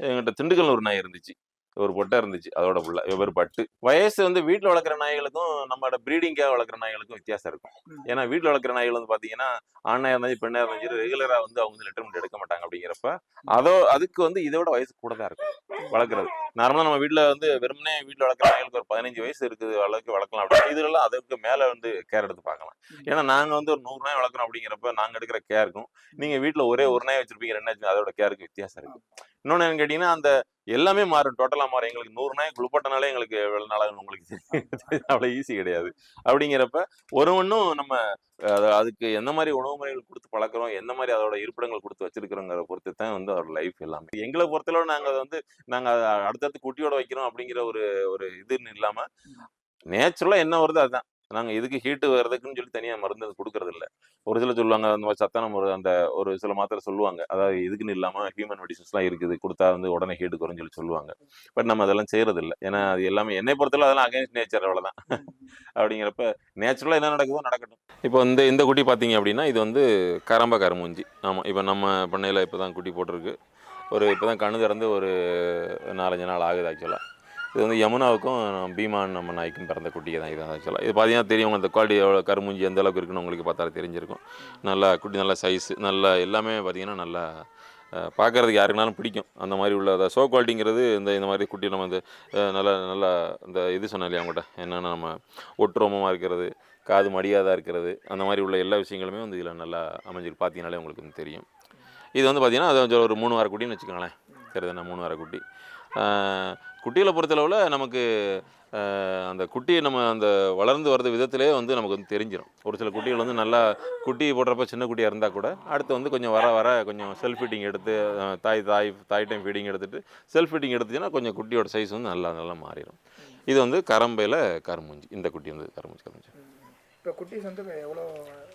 எங்கிட்ட திண்டுக்கல் ஒரு நாய் இருந்துச்சு, ஒரு பொட்டை இருந்துச்சு, அதோட பிள்ளை. இவ பேர் பட்டு. வயசு வந்து வீட்டில் வளர்க்குற நாய்களுக்கும் நம்மளோட ப்ரீடிங்காக வளர்க்குற நாய்களுக்கும் வித்தியாசம் இருக்கும். ஏன்னா வீட்டில் வளர்க்குற நாய்கள் வந்து பார்த்தீங்கன்னா ஆணாக இருந்தாலும் பெண்ணாக இருந்தாலும் ரெகுலராக வந்து அவங்க வந்து லிட்டர்மெண்ட் எடுக்க மாட்டாங்க. அப்படிங்கிறப்ப அதுக்கு வந்து இதோட வயசு கூட தான் இருக்கும் வளர்க்குறது. நார்மலாக நம்ம வீட்டில் வந்து வெறுமனே வீட்டில் வளர்க்குற நாய்களுக்கு ஒரு 15 வயசு இருக்குது அளவுக்கு வளர்க்கலாம். அப்படின்னு இதுலாம் அதுக்கு மேலே வந்து கேர் எடுத்து பார்க்கலாம். ஏன்னா நாங்கள் வந்து ஒரு 100 நாய் வளர்க்குறோம். அப்படிங்கிறப்ப நாங்கள் எடுக்கிற கேருக்கும் நீங்கள் வீட்டில் ஒரே ஒரு நாய் வச்சிருப்பீங்க, 2 நாய், அதோட கேருக்கு வித்தியாசம் இருக்கு. இன்னொன்று என்னன்னு கேட்டிங்கன்னா அந்த எல்லாமே மாறும், டோட்டலாக மாறும். எங்களுக்கு 100 நாய் குளிப்பாட்டினாலே எங்களுக்கு எவ்வளோ நாளாகும் உங்களுக்கு அவ்வளோ ஈஸி கிடையாது. அப்படிங்கிறப்ப ஒன்றும் நம்ம அதுக்கு எந்த மாதிரி உணவு முறைகள் கொடுத்து பழக்கிறோம், எந்த மாதிரி அதோட இருப்பிடங்கள் கொடுத்து வச்சிருக்கிறோங்கிற பொறுத்து தான் வந்து அதோட லைஃப் எல்லாமே. எங்களை பொறுத்தளவு நாங்கள் அடுத்தடுத்து குட்டியோட வைக்கிறோம் அப்படிங்கிற ஒரு இதுன்னு இல்லாமல் நேச்சுரலாக என்ன வருதோ அதுதான். நாங்கள் இதுக்கு ஹீட்டு வர்றதுக்குன்னு சொல்லி தனியாக மருந்து கொடுக்கறது இல்லை. ஒரு சில சொல்லுவாங்க அந்த மாதிரி சத்தான அந்த ஒரு சில மாத்திரை சொல்லுவாங்க, அதாவது இதுக்குன்னு இல்லாமல் ஹியூமன் மெடிசன்ஸ்லாம் இருக்குது, கொடுத்தா வந்து உடனே ஹீட்டு குறைஞ்சு சொல்லுவாங்க. பட் நம்ம அதெல்லாம் செய்யறது இல்லை. ஏன்னா அது எல்லாமே என்னை பொறுத்தளவு அதெல்லாம் அகைன்ஸ்ட் நேச்சர், அவ்வளோதான். அப்படிங்கிறப்ப நேச்சுரலாக என்ன நடக்குதோ நடக்கட்டும். இப்போ இந்த குட்டி பார்த்தீங்க அப்படின்னா இது வந்து கருமூஞ்சி. ஆமாம், இப்போ நம்ம பண்ணையில் இப்போ தான் குட்டி போட்டிருக்கு. இப்போ தான் கண்ணு திறந்து ஒரு 4-5 நாள் ஆகுது ஆக்சுவலாக. இது வந்து யமுனாவுக்கும் பீமான் நம்ம நாய்க்கும் பிறந்த குட்டியை தான் இது ஆக்சுவலாக. இது பார்த்தீங்கன்னா தெரியும், அந்த குவாலிட்டி எவ்வளோ கருமூஞ்சி எந்த அளவுக்கு இருக்குன்னு உங்களுக்கு பார்த்தாலே தெரிஞ்சிருக்கும். நல்லா குட்டி, நல்ல சைஸு, நல்லா எல்லாமே பார்த்தீங்கன்னா நல்லா பார்க்குறதுக்கு யாருக்குனாலும் பிடிக்கும். அந்த மாதிரி உள்ள ஷோ குவாலிட்டிங்கிறது இந்த மாதிரி குட்டி நம்ம வந்து நல்லா நல்லா இந்த இது சொன்னேன் இல்லையா அவங்கள்ட்ட, என்னென்னா நம்ம ஒட்டுரோமமாக இருக்கிறது, காது மடியாதாக இருக்கிறது, அந்த மாதிரி உள்ள எல்லா விஷயங்களுமே வந்து இதில் நல்லா அமைஞ்சிருக்கு. பார்த்தீங்கனாலே உங்களுக்கு வந்து தெரியும். இது வந்து பார்த்திங்கன்னா அது கொஞ்சம் ஒரு 3 வார குட்டின்னு வச்சுக்கோங்களேன். சரிதானே? 3 வார குட்டி. குட்டிகளை பொறுத்தளவில் நமக்கு அந்த குட்டி நம்ம அந்த வளர்ந்து வர்றது விதத்திலே வந்து நமக்கு வந்து தெரிஞ்சிடும். ஒரு சில குட்டிகள் வந்து நல்லா குட்டி போடுறப்ப சின்ன குட்டியாக இருந்தால் கூட அடுத்து வந்து கொஞ்சம் வர வர கொஞ்சம் செல்ஃப் ஃபீடிங் எடுத்து தாய் டைம் ஃபீடிங் எடுத்துகிட்டு செல்ஃப் ஃபீடிங் எடுத்துச்சுன்னா கொஞ்சம் குட்டியோட சைஸ் வந்து நல்லா நல்லா மாறிடும். இது வந்து கரம்பையில் கரும்புஞ்சி. இந்த குட்டி வந்து கரும்புஞ்சி. இப்போ குட்டீஸ் வந்து எவ்வளோ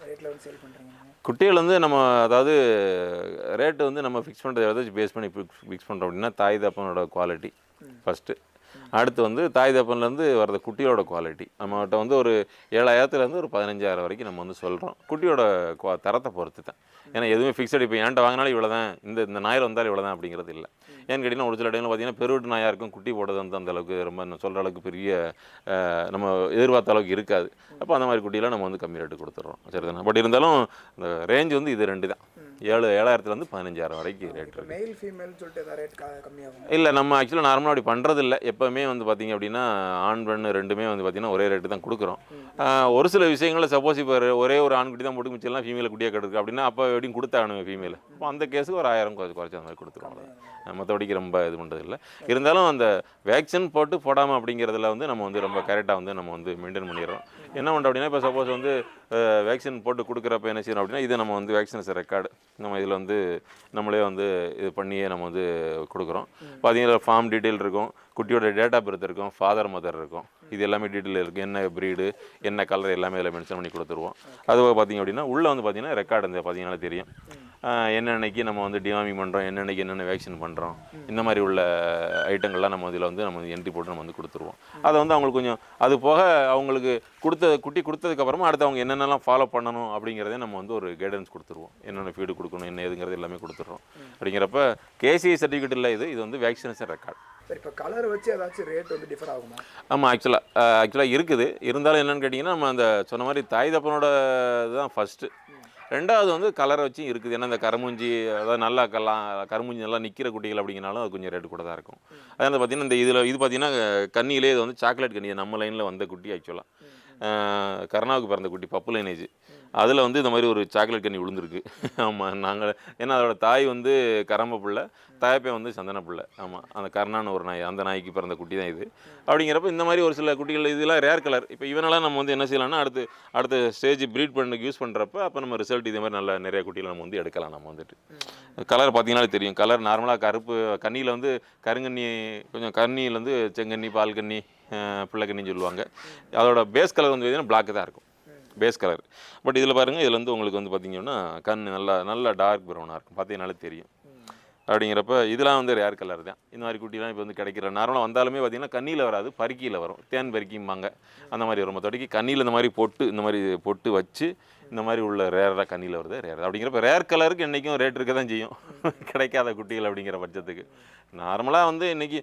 ரேட்டில் வந்து சேல் பண்ணுறீங்க? குட்டிகள் வந்து நம்ம அதாவது ரேட்டு வந்து நம்ம ஃபிக்ஸ் பண்ணுறது ஏதாச்சும் பேஸ் பண்ணி ஃபிக்ஸ் பண்ணுறோம் அப்படின்னா தாய் தப்பனோட குவாலிட்டி ஃபஸ்ட்டு. அடுத்து வந்து தாய் தப்பன்லேருந்து வர்ற குட்டியோட குவாலிட்டி நம்மகிட்ட வந்து ஒரு 7,000 ஒரு 15,000 வரைக்கும் நம்ம வந்து சொல்கிறோம். குட்டியோட தரத்தை பொறுத்து தான். ஏன்னா எதுவுமே ஃபிக்ஸட் இப்போ என்கிட்ட வாங்கினாலும் இவ்வளோ தான், இந்த நாயில் வந்தாலும் இவ்வளோ தான் அப்படிங்கிறது இல்லை. ஏன்னு கேட்டிங்கன்னா ஒரு சில டைமில் பார்த்தீங்கன்னா பெருவிட்டு நாயாக இருக்கும், குட்டி போடுறது வந்து அந்தளவுக்கு ரொம்ப சொல்கிற அளவுக்கு பெரிய நம்ம எதிர்பார்த்த அளவுக்கு இருக்காது. அப்போ அந்த மாதிரி குட்டியெல்லாம் நம்ம வந்து கம்மி ரேட்டு கொடுத்துட்றோம். சரிதானே? பட் இருந்தாலும் இந்த ரேஞ்ச் வந்து இது 2 தான். 7,000 15,000 வரைக்கும் ரேட் இருக்குது. மேல் ஃபீமேல் சொல்லிட்டு ரேட் கம்மியாகும்? இல்லை, நம்ம ஆக்சுவலாக நார்மலாக அப்படி பண்ணுறது இல்லை. எப்போவுமே வந்து பார்த்திங்க அப்படின்னா ஆண் பெண் ரெண்டுமே வந்து பார்த்திங்கன்னா ஒரே ரேட்டு தான் கொடுக்குறோம். ஒரு சில விஷயங்களில் சப்போஸ் இப்போ ஒரே ஒரு ஆண் குட்டி தான் போட்டு மிச்சம்லாம் ஃபீமேலை குட்டியாக கிடக்கு அப்படின்னா அப்போ எப்படியும் கொடுத்தாகணும் ஃபீமேல். அப்போ அந்த கேஸுக்கு ஒரு 1000 குறைச்சி அந்த மாதிரி கொடுத்துருவோம். மற்றபடிக்கு ரொம்ப இது பண்ணுறது இல்லை. இருந்தாலும் அந்த வேக்சின் போடாமல் அப்படிங்கிறதுல வந்து நம்ம வந்து ரொம்ப கரெக்டாக வந்து நம்ம வந்து மெயின்டைன் பண்ணிடுறோம். என்ன பண்ணுறோம் அப்படின்னா இப்போ சப்போஸ் வந்து வேக்சின் போட்டு கொடுக்குறப்ப என்ன செய்யணும் அப்படின்னா இது நம்ம வந்து வேக்சினேஷன் ரெக்கார்டு நம்ம இதில் வந்து நம்மளே வந்து இது பண்ணியே நம்ம வந்து கொடுக்குறோம். பார்த்தீங்கன்னா ஃபார்ம் டீட்டெயில் இருக்கும், குட்டியோட டேட் ஆஃப் பர்த் இருக்கும், ஃபாதர் மதர் இருக்கும், இது எல்லாமே டீட்டெயில் இருக்குது. என்ன ப்ரீடு என்ன கலர் எல்லாமே இதில் மென்ஷன் பண்ணி கொடுத்துருவோம். அதுவாக பார்த்திங்க அப்படின்னா உள்ளே வந்து பார்த்திங்கன்னா ரெக்கார்டு வந்து பார்த்திங்கனாலே தெரியும். என்னென்னைக்கு நம்ம வந்து டிவார்மிங் பண்ணுறோம், என்னென்னைக்கு என்னென்ன வேக்சின் பண்ணுறோம், இந்த மாதிரி உள்ள ஐட்டங்கள்லாம் நம்ம இதில் வந்து நம்ம என்ட்ரி போட்டு நம்ம வந்து கொடுத்துருவோம். அதை வந்து அவங்களுக்கு கொஞ்சம் அது போக அவங்களுக்கு குட்டி கொடுத்ததுக்கப்புறமா அடுத்து அவங்க என்னென்னலாம் ஃபாலோ பண்ணணும் அப்படிங்கிறதே நம்ம வந்து ஒரு கைடன்ஸ் கொடுத்துருவோம். என்னென்ன ஃபீடு கொடுக்கணும் என்ன ஏதுங்கிறது எல்லாமே கொடுத்துட்றோம். அப்படிங்கிறப்ப கேசிஐ சர்டிஃபிகேட் இல்லை, இது வந்து வேக்சினேஷன் ரெக்கார்டு. சரி, இப்போ கலர் வச்சு ஏதாச்சும் ரேட் வந்து டிஃபர் ஆகுமா? ஆமாம், ஆக்சுவலாக இருக்குது. இருந்தாலும் என்னென்னு கேட்டிங்கன்னா நம்ம அந்த சொன்ன மாதிரி தாய் தப்பனோட தான் ஃபஸ்ட்டு. ரெண்டாவது வந்து கலரை வச்சும் இருக்குது. ஏன்னா இந்த கருமூஞ்சி அதாவது நல்லா கருமூஞ்சி நல்லா நிற்கிற குட்டிகள் அப்படிங்கனாலும் அது கொஞ்சம் ரேட்டு கூட தான் இருக்கும். அதே வந்து பார்த்திங்கன்னா இந்த இது பார்த்திங்கன்னா கண்ணியிலே இது வந்து சாக்லேட் கண்ணி நம்ம லைனில் வந்த குட்டி. ஆக்சுவலாக கருணாவுக்கு பிறந்த குட்டி பப்பு லைனேஜ். அதில் வந்து இந்த மாதிரி ஒரு சாக்லேட் கண்ணி விழுந்துருக்கு. ஆமாம், நாங்கள் ஏன்னா அதோட தாய் வந்து கரம்ப பிள்ளை, தாயப்பே வந்து சந்தன பிள்ளை. ஆமாம், அந்த கருணான்னு ஒரு நாய், அந்த நாய்க்கு பிறந்த குட்டி தான் இது. அப்படிங்கிறப்ப இந்த மாதிரி ஒரு சில குட்டிகள் இதெல்லாம் ரேர் கலர். இப்போ இவனெல்லாம் நம்ம வந்து என்ன செய்யலாம்னா அடுத்த ஸ்டேஜ் ப்ரீட் பண்ண யூஸ் பண்ணுறப்ப அப்போ நம்ம ரிசல்ட் இதே மாதிரி நல்ல நிறைய குட்டிகள் நம்ம வந்து எடுக்கலாம். நம்ம வந்துட்டு கலர் பார்த்தீங்கன்னாலே தெரியும். கலர் நார்மலாக கருப்பு கண்ணியில் வந்து கருங்கண்ணி, கொஞ்சம் கண்ணியில் வந்து செங்கண்ணி, பால் கண்ணி, பிள்ளைக்கண்ணின்னு சொல்லுவாங்க. அதோட பேஸ் கலர் வந்து பார்த்தீங்கன்னா பிளாக்கு தான் இருக்கும், பேஸ் கலர். பட் இதில் பாருங்கள், இதில் வந்து உங்களுக்கு வந்து பார்த்திங்கன்னா கண் நல்லா டார்க் ப்ரௌனாக இருக்கும், பார்த்தீங்கன்னாலே தெரியும். அப்படிங்கிறப்ப இதெல்லாம் வந்து ரேர் கலர் தான். இந்த மாதிரி குட்டிலாம் இப்போ வந்து கிடைக்கிற நார்மலாக வந்தாலுமே பார்த்திங்கன்னா கண்ணியில் வராது, பருக்கியில் வரும். தேன் பருக்கிம்பாங்க, அந்த மாதிரி வரும். மற்றபடிக்கு கண்ணியில் இந்த மாதிரி பொட்டு வச்சு இந்த மாதிரி உள்ள ரேராக கண்ணியில் வருது ரேர். அப்படிங்கிறப்ப ரேர் கலருக்கு என்றைக்கும் ரேட் இருக்க தான் செய்யும் கிடைக்காத குட்டிகள் அப்படிங்கிற பட்சத்துக்கு. நார்மலாக வந்து இன்றைக்கி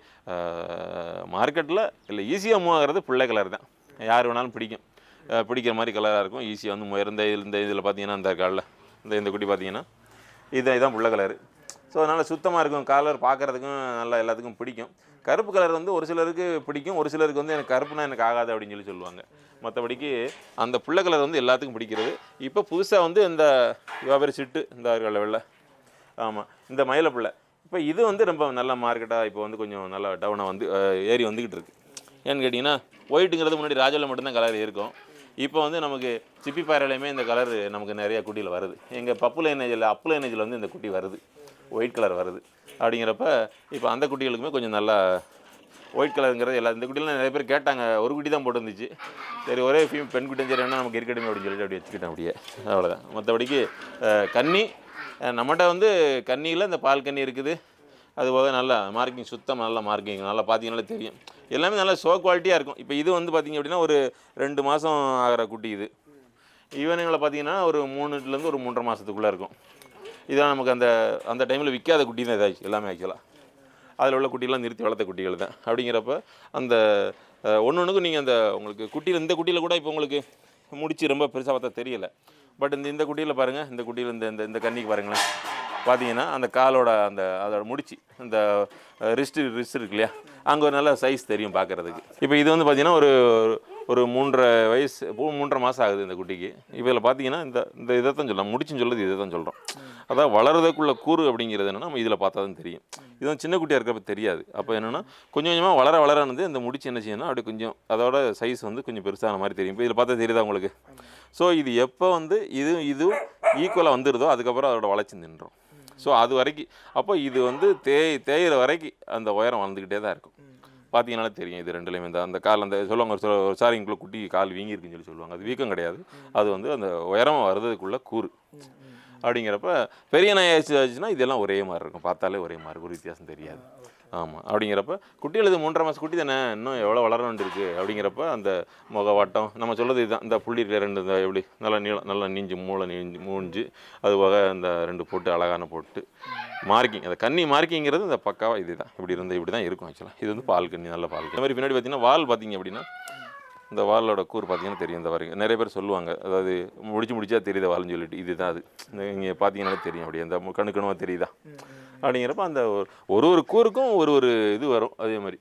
மார்க்கெட்டில் இல்லை ஈஸியாக மூவ் ஆகிறது பிள்ளை கலர் தான். யார் வேணாலும் பிடிக்கிற மாதிரி கலராக இருக்கும், ஈஸியாக வந்து இந்த இதில் பார்த்தீங்கன்னா இந்த காலில் இந்த குட்டி பார்த்தீங்கன்னா இதுதான் பிள்ளை கலரு. ஸோ அதனால் சுத்தமாக இருக்கும், கலர் பார்க்குறதுக்கும் நல்லா எல்லாத்துக்கும் பிடிக்கும். கருப்பு கலர் வந்து ஒரு சிலருக்கு பிடிக்கும், ஒரு சிலருக்கு வந்து எனக்கு கருப்புனா எனக்கு ஆகாது அப்படின்னு சொல்லுவாங்க. மற்றபடிக்கு அந்த பிள்ளை கலர் வந்து எல்லாத்துக்கும் பிடிக்கிறது. இப்போ புதுசாக வந்து இந்த பேர் சிட்டு இந்த வெள்ளை, ஆமாம், இந்த மயில பிள்ளை, இப்போ இது வந்து ரொம்ப நல்ல மார்க்கெட்டாக இப்போ வந்து கொஞ்சம் நல்லா டவுனாக வந்து ஏறி வந்துக்கிட்டு இருக்குது. ஏன்னு கேட்டிங்கன்னா ஒயிட்டுங்கிறது முன்னாடி ராஜாவில் மட்டும்தான் கலர் இருக்கும். இப்போ வந்து நமக்கு சிப்பி பாறையிலையுமே இந்த கலர் நமக்கு நிறையா குட்டியில் வருது. எங்கள் அப்பு லைனேஜில் வந்து இந்த குட்டி வருது, ஒயிட் கலர் வருது. அப்படிங்கிறப்ப இப்போ அந்த குட்டிகளுக்குமே கொஞ்சம் நல்லா ஒயிட் கலருங்கிறது இந்த குட்டிலாம் நிறைய பேர் கேட்டாங்க. ஒரு குட்டி தான் போட்டு இருந்துச்சு, சரி ஒரே பெண் குட்டியும் சரி வேணால் நமக்கு இருக்கட்டுமே அப்படின்னு சொல்லிட்டு அப்படி வச்சுக்கிட்டேன். அப்படியே அவ்வளோதான். மற்றபடிக்கு கன்னி நம்மகிட்ட வந்து கன்னியில் இந்த பால் கன்னி இருக்குது. அதுபோக நல்லா மார்க்கிங், சுத்தம் நல்லா மார்க்கிங், நல்லா பார்த்தீங்கன்னாலே தெரியும். எல்லாமே நல்லா ஷோ குவாலிட்டியாக இருக்கும். இப்போ இது வந்து பார்த்திங்க அப்படின்னா ஒரு 2 மாதம் ஆகிற குட்டி. இது ஈவனிங்கில் பார்த்தீங்கன்னா ஒரு 3லேருந்து ஒரு 3.5 மாதத்துக்குள்ளே இருக்கும். இதான் நமக்கு அந்த டைமில் விற்காத குட்டி தான் இதாச்சு எல்லாமே. ஆக்சுவலாக அதில் உள்ள குட்டிலாம் நிறுத்தி வளர்த்த குட்டிகள் தான். அப்படிங்கிறப்ப அந்த ஒன்றுக்கும் நீங்கள் உங்களுக்கு குட்டியில் இந்த குட்டியில் கூட இப்போ உங்களுக்கு முடிச்சு ரொம்ப பெருசாக பார்த்தா தெரியலை. பட் இந்த குட்டியில் பாருங்கள், இந்த குட்டியில் இந்த கன்னிக்கு பாருங்களேன், பார்த்தீங்கன்னா அந்த காலோட அதோட முடிச்சு இந்த ரிஸ்ட் இருக்கு இல்லையா, அங்கே ஒரு நல்ல சைஸ் தெரியும் பார்க்குறதுக்கு. இப்போ இது வந்து பார்த்தீங்கன்னா ஒரு 3.5 வயசு 3.5 மாதம் ஆகுது இந்த குட்டிக்கு. இப்போ இதில் பார்த்தீங்கன்னா இந்த இதை தான் சொல்லலாம், முடிச்சுன்னு சொல்லுறது இதை தான் சொல்கிறோம். அதான் வளர்றதுக்குள்ள கூறு அப்படிங்கிறது என்னென்னா நம்ம இதில் பார்த்தா தான் தெரியும். இது வந்து சின்ன குட்டியாக இருக்கிறப்ப தெரியாது. அப்போ என்னென்னா கொஞ்சம் கொஞ்சமாக வளர இந்த முடிச்சு என்ன செய்யணும், அப்படி கொஞ்சம் அதோட சைஸ் வந்து கொஞ்சம் பெருசான மாதிரி தெரியும். இப்போ இதில் பார்த்தா தெரியுதா உங்களுக்கு? ஸோ இது எப்போ வந்து இது ஈக்குவலாக வந்துடுதோ அதுக்கப்புறம் அதோட வளர்ச்சி நின்றோம். ஸோ அது வரைக்கும் அப்போ இது வந்து தேயிற வரைக்கும் அந்த உயரம் வளர்ந்துக்கிட்டே தான் இருக்கும். பார்த்தீங்கன்னாலே தெரியும். இது ரெண்டுலேயுமே அந்த கால் அந்த சொல்லுவாங்க ஒரு சாரிங்குள்ளே குட்டி கால் வீங்கியிருக்குன்னு சொல்லுவாங்க. அது வீக்கம் கிடையாது, அது வந்து அந்த உயரமாக வர்றதுக்குள்ள கூறு. அப்படிங்கிறப்ப பெரிய நாய் ஆச்சுன்னா இதெல்லாம் ஒரே மாதிரி இருக்கும், பார்த்தாலே ஒரே மாதிரி இருக்கும், ஒரு வித்தியாசம் தெரியாது. ஆமாம். அப்படிங்கிறப்ப குட்டிகள் இது 3.5 மாதம் குட்டி தானே, இன்னும் எவ்வளோ வளர வேண்டியிருக்கு. அப்படிங்கிறப்ப அந்த முகவாட்டம் நம்ம சொல்கிறது இதுதான். இந்த புள்ளி ரெண்டு இந்த எப்படி நல்லா நீளம் நல்லா நீஞ்சு மூஞ்சு அது போக இந்த 2 போட்டு அழகான போட்டு மார்க்கிங், அந்த கன்னி மார்க்கிங்கிறது இந்த பக்காவாக இது தான். இப்படி தான் இருக்கும் ஆக்சுவலாக. இது வந்து பால் கன்னி, நல்ல பால். இந்த மாதிரி பின்னாடி பார்த்தீங்கன்னா வால் பார்த்தீங்க அப்படின்னா இந்த வாலோட கூறு பார்த்தீங்கன்னா தெரியும். இந்த வரைக்கும் நிறைய பேர் சொல்லுவாங்க, அதாவது முடிச்சா தெரியுத வால்னு சொல்லிட்டு. இதுதான் அது. இங்கே பார்த்தீங்கன்னாலே தெரியும். அப்படி அந்த கணுக்கணுமாக தெரியுதா அப்படிங்கிறப்ப அந்த ஒரு கூறுக்கும் ஒரு இது வரும். அதே மாதிரி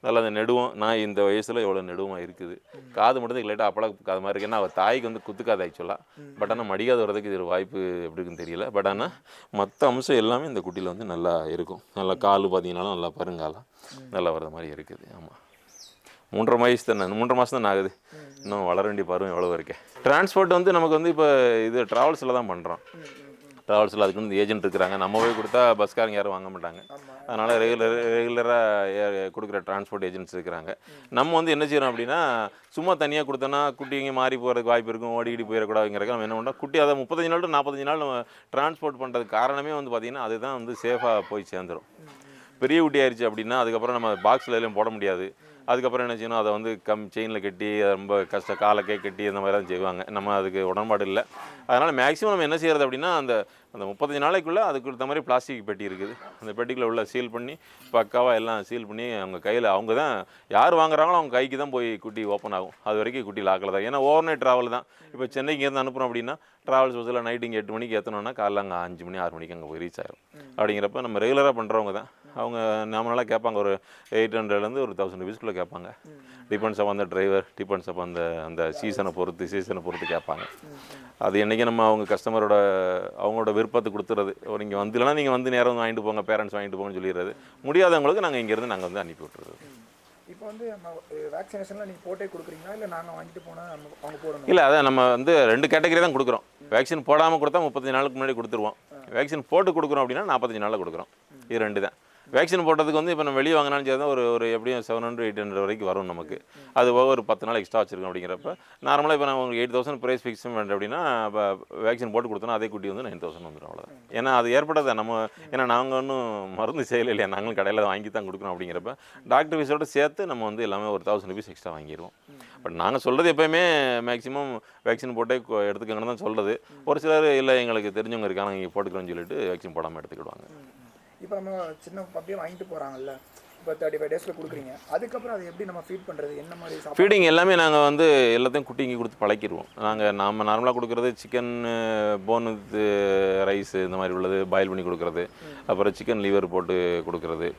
நல்லா அந்த நெடுவோம். நான் இந்த வயசில் எவ்வளோ நெடுவமாக இருக்குது. காது மட்டும் லைட்டாக அப்பளம் காது மாதிரி இருக்குது. ஏன்னா அவள் தாய்க்கு வந்து குத்துக்காது ஆக்சுவலாக. பட் ஆனால் மடிக்காத வர்றதுக்கு இது ஒரு வாய்ப்பு எப்படி இருக்குன்னு தெரியல. பட் ஆனால் மற்ற அம்சம் எல்லாமே இந்த குட்டியில் வந்து நல்லா இருக்கும். நல்லா கால் பார்த்தீங்கன்னாலும் நல்லா பருங்காலம் நல்லா வர்ற மாதிரி இருக்குது. ஆமாம். 3.5 வயசு தானே, 3.5 மாதம் தான் ஆகுது. இன்னும் வளர வேண்டிய பருவம் எவ்வளோ இருக்கேன். டிரான்ஸ்போர்ட் வந்து நமக்கு வந்து இப்போ இது ட்ராவல்ஸில் தான் பண்ணுறோம். ட்ராவல்ஸில் அதுக்கு வந்து ஏஜென்ட் இருக்கிறாங்க. நம்ம போய் கொடுத்தா பஸ்காரங்க யாரும் வாங்க மாட்டாங்க. அதனால் ரெகுலராக கொடுக்குற டிரான்ஸ்போர்ட் ஏஜென்ட்ஸ் இருக்கிறாங்க. நம்ம வந்து என்ன செய்கிறோம் அப்படின்னா, சும்மா தனியாக கொடுத்தோன்னா குட்டிங்க மாறி போகிறதுக்கு வாய்ப்பு இருக்கும், ஓடிக்கிட்டு போயிடக்கூடாதுங்கிறக்க நம்ம என்ன பண்ணோம், குட்டி அதை 35 நாள் டு 45 நாள் நம்ம டிரான்ஸ்போர்ட் பண்ணுறதுக்கு காரணமே வந்து பார்த்திங்கன்னா அதுதான் வந்து சேஃபாக போய் சேர்ந்துடும். பெரிய குட்டி ஆயிடுச்சு அப்படின்னா அதுக்கப்புறம் நம்ம பாக்ஸில் எல்லாம் போட முடியாது. அதுக்கப்புறம் என்ன செய்யணும், அதை வந்து செயினில் கட்டி ரொம்ப காலக்கே கட்டி அந்த மாதிரி தான் செய்வாங்க. நம்ம அதுக்கு உடன்பாடு இல்லை. அதனால் மேக்ஸிமம் நம்ம என்ன செய்கிறது அப்படின்னா அந்த 35 நாளைக்குள்ளே அதுக்கு இந்த மாதிரி பிளாஸ்டிக் பெட்டி இருக்குது. அந்த பெட்டிக்குள்ளே உள்ள சீல் பண்ணி பக்காவாக எல்லாம் சீல் பண்ணி அவங்க கையில், அவங்க தான் யார் வாங்குறாங்களோ அவங்க கைக்கு தான் போய் குட்டி ஓப்பன் ஆகும். அது வரைக்கும் குட்டி லாக்கில் தான். ஏன்னா ஓவர் நைட் ட்ராவல் தான். இப்போ சென்னைக்கு இருந்து அனுப்புகிறோம் அப்படின்னா ட்ராவல்ஸ் பஸ்ஸில் நைட்டு இங்கே 8 மணிக்கு ஏற்றணும்னா காலைல அங்கே 5 மணி 6 மணிக்கு அங்கே போய் ரீச் ஆகிடும். அப்படிங்கிறப்ப நம்ம ரெகுலராக பண்ணுறவங்க தான். அவங்க நார்மலாக கேட்பாங்க, ஒரு 800லேருந்து ஒரு 1000 ருபீஸ்க்குள்ளே கேட்பாங்க. டிபெண்ட்ஸ் அப் அந்த டிரைவர், டிபெண்ட்ஸ் அப் அந்த சீசனை பொறுத்து கேட்பாங்க. அது என்றைக்கு நம்ம அவங்க கஸ்டமரோட அவங்களோட விருப்பத்தை கொடுத்துறது. இங்கே வந்துலன்னா நீங்கள் வந்து நேரம் வாங்கிட்டு போங்க, பேரண்ட்ஸ் வாங்கிட்டு போங்கன்னு சொல்லிடுறது. முடியாதவங்களுக்கு நாங்கள் இங்கேருந்து நாங்கள் வந்து அனுப்பி விட்டுறது. இப்போ வந்து நம்ம வேக்சினேஷன்லாம் நீங்கள் போட்டே கொடுக்குறீங்களா, இல்லை நாங்கள் வாங்கிட்டு போனால் அவங்க போடணும்? இல்லை, அதான் நம்ம வந்து 2 கேட்டகரி தான் கொடுக்குறோம். வேக்சின் போடாமல் கொடுத்தா 35 நாளுக்கு முன்னாடி கொடுத்துருவோம். வேக்சின் போட்டு கொடுக்குறோம் அப்படின்னா 45 நாளில் கொடுக்குறோம். இது 2 தான். வேக்சின் போட்டதுக்கு வந்து இப்போ நம்ம வெளியே வாங்கினாலும் சரி தான் ஒரு எப்படியும் 700-800 வரைக்கும் வரும் நமக்கு. அது போக ஒரு 10 நாள் எக்ஸ்ட்ரா வச்சுருக்கோம். அப்படிங்கிறப்ப நார்மலாக இப்போ நான் உங்களுக்கு 8000 ப்ரைஸ் ஃபிக்ஸ் பண்ணுறேன் அப்படின்னா இப்போ வேக்சின் போட்டு கொடுத்தோன்னா அதே குட்டி வந்து 9000 வந்துடும். அவ்வளோதான். ஏன்னா அது ஏற்பட்டது நம்ம, ஏன்னா நாங்கள் ஒன்றும் மருந்து செய்யலை இல்லையா, நாங்களும் கடையில் வாங்கி தான் கொடுக்குறோம். அப்படிங்கிறப்ப டாக்டர் ஃபீஸோடு சேர்த்து நம்ம வந்து எல்லாமே ஒரு 1000 ருபீஸ் எக்ஸ்ட்ரா வாங்கிடுவோம். பட் நாங்கள் சொல்கிறது எப்போயுமே மேக்ஸிமம் வேக்சின் போட்டே எடுத்துக்கங்கன்னு தான் சொல்கிறது. ஒரு சிலர் இல்லை எங்களுக்கு தெரிஞ்சவங்க இருக்காங்க இங்கே போட்டுக்கிறோன்னு சொல்லிட்டு வேக்சின் போடாமல் எடுத்துக்கிடுவாங்க. இப்போ நம்ம சின்ன பப்பியை வாங்கிட்டு போகிறாங்கல்ல, இப்போ 35 டேஸில் கொடுக்குறீங்க, அதுக்கப்புறம் அதை எப்படி நம்ம ஃபீட் பண்ணுறது, என்ன மாதிரி ஃபீடிங் எல்லாமே நாங்கள் வந்து எல்லாத்தையும் குட்டிங்க கொடுத்து பழக்கிடுவோம். நம்ம நார்மலாக கொடுக்குறது சிக்கன் போன் வித் ரைஸ் இந்த மாதிரி உள்ளது பாயில் பண்ணி கொடுக்குறது, அப்புறம் சிக்கன் லிவர் போட்டு கொடுக்குறது.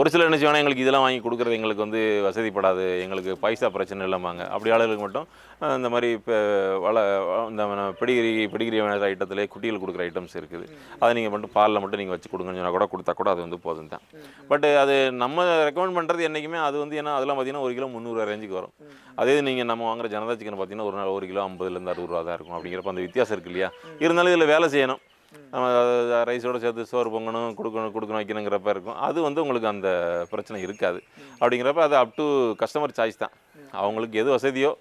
ஒரு சிலர் என்ன செய்வாங்க, எங்களுக்கு இதெல்லாம் வாங்கி கொடுக்குறது எங்களுக்கு வந்து வசதிப்படாது, எங்களுக்கு பைசா பிரச்சனை இல்லாமாங்க. அப்படி ஆளுகளுக்கு மட்டும் இந்த மாதிரி இப்போ இந்த பெடிகிரி ஐட்டத்திலே குட்டிகள் கொடுக்குற ஐட்டம்ஸ் இருக்குது. அதை நீங்கள் மட்டும் பாலில் மட்டும் நீங்கள் வச்சு கொடுங்கன்னு சொன்னால் கூட கொடுத்தா கூட அது வந்து போதும் தான். பட் அது நம்ம ரெக்கமெண்ட் பண்ணுறது என்றைக்குமே அது வந்து, ஏன்னா அதெல்லாம் பார்த்தீங்கன்னா 1 கிலோ 300 ரேஞ்சுக்கு வரும். அதே நீங்கள் நம்ம வாங்குற ஜனதா சிக்கன் பார்த்தீங்கன்னா ஒரு நாள் 1 கிலோ 50லேருந்து 60 ரூபா தான் இருக்கும். அப்படிங்கிறப்ப அந்த வித்தியாசம் இருக்குது இல்லையா. இருந்தாலும் இதில் வேலை செய்யணும், நம்ம ரைஸோடு சேர்த்து சோறு பொங்கணும், கொடுக்கணும் வைக்கணுங்கிறப்ப இருக்கும். அது வந்து உங்களுக்கு அந்த பிரச்சனை இருக்காது. அப்படிங்கிறப்ப அது அப் டு கஸ்டமர் சாய்ஸ் தான். அவங்களுக்கு எது வசதியோ,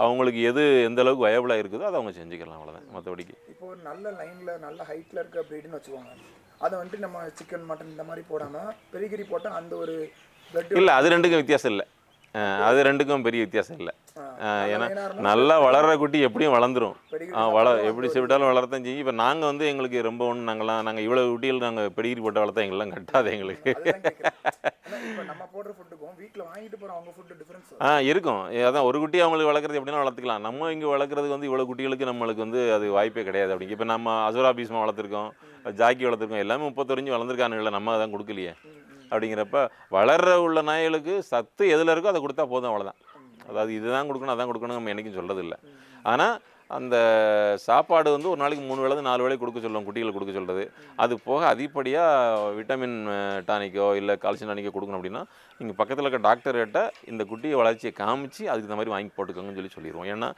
அவங்களுக்கு எது எந்த அளவுக்கு வயபிளாக இருக்குதோ அதை அவங்க செஞ்சுக்கலாம். அவ்வளோதான். மற்றபடிக்கு இப்போ ஒரு நல்ல லைனில் நல்ல ஹைட்டில் இருக்க ப்ரீடுன்னு வச்சுக்கோங்க, அதை வந்துட்டு நம்ம சிக்கன் மட்டன் இந்த மாதிரி போடாமல் பெரிகிரி போட்டால் அந்த ஒரு பிளட் இல்லை, அது 2க்கும் வித்தியாசம் இல்லை. அது ரெண்டுக்கும் பெரிய வித்தியாசம் இல்லை. ஏன்னா நல்லா வளர்கிற குட்டி எப்படியும் வளர்ந்துரும். எப்படி விட்டாலும் வளர்த்தான் செய்யும். இப்போ நாங்கள் வந்து எங்களுக்கு ரொம்ப ஒன்று நாங்கள் இவ்வளோ குட்டிகள் நாங்கள் பெடிகிரி போட்டு வளர்த்தா எங்கெல்லாம் கட்டாது எங்களுக்கு. இருக்கும். அதான் ஒரு குட்டி அவங்களுக்கு வளர்க்குறது எப்படின்னா வளர்த்துக்கலாம். நம்ம இங்கே வளர்க்குறதுக்கு வந்து இவ்வளோ குட்டிகளுக்கு நம்மளுக்கு வந்து அது வாய்ப்பே கிடையாது. அப்படிங்க இப்போ நம்ம அசுரா பீஸ்மா வளர்த்துருக்கோம், ஜாக்கி வளர்த்துருக்கோம், எல்லாமே 30 வளர்ந்துருக்கானுங்கள, நம்ம அதான் கொடுக்கலையே. அப்படிங்கிறப்ப வளர்ற உள்ள நாய்களுக்கு சத்து எதில் இருக்கோ அதை கொடுத்தா போதும், அவ்வளோதான். அதாவது இதுதான் கொடுக்கணும் அதான் கொடுக்கணும் நம்ம என்றைக்கும் சொல்கிறதில்ல. ஆனால் அந்த சாப்பாடு வந்து ஒரு நாளைக்கு 3 வேளை 4 வேளை கொடுக்க சொல்லுவோம், குட்டிகளுக்கு கொடுக்க சொல்கிறது. அது போக அதிகப்படியாக விட்டமின் டானிக்கோ இல்லை கால்சியம் டானிக்கோ கொடுக்கணும் அப்படின்னா நீங்கள் பக்கத்தில் இருக்க டாக்டர்கிட்ட இந்த குட்டியை வளர்ச்சியை காமிச்சு அதுக்கு இந்த மாதிரி வாங்கி போட்டுக்கோங்கன்னு சொல்லிடுவோம். ஏன்னா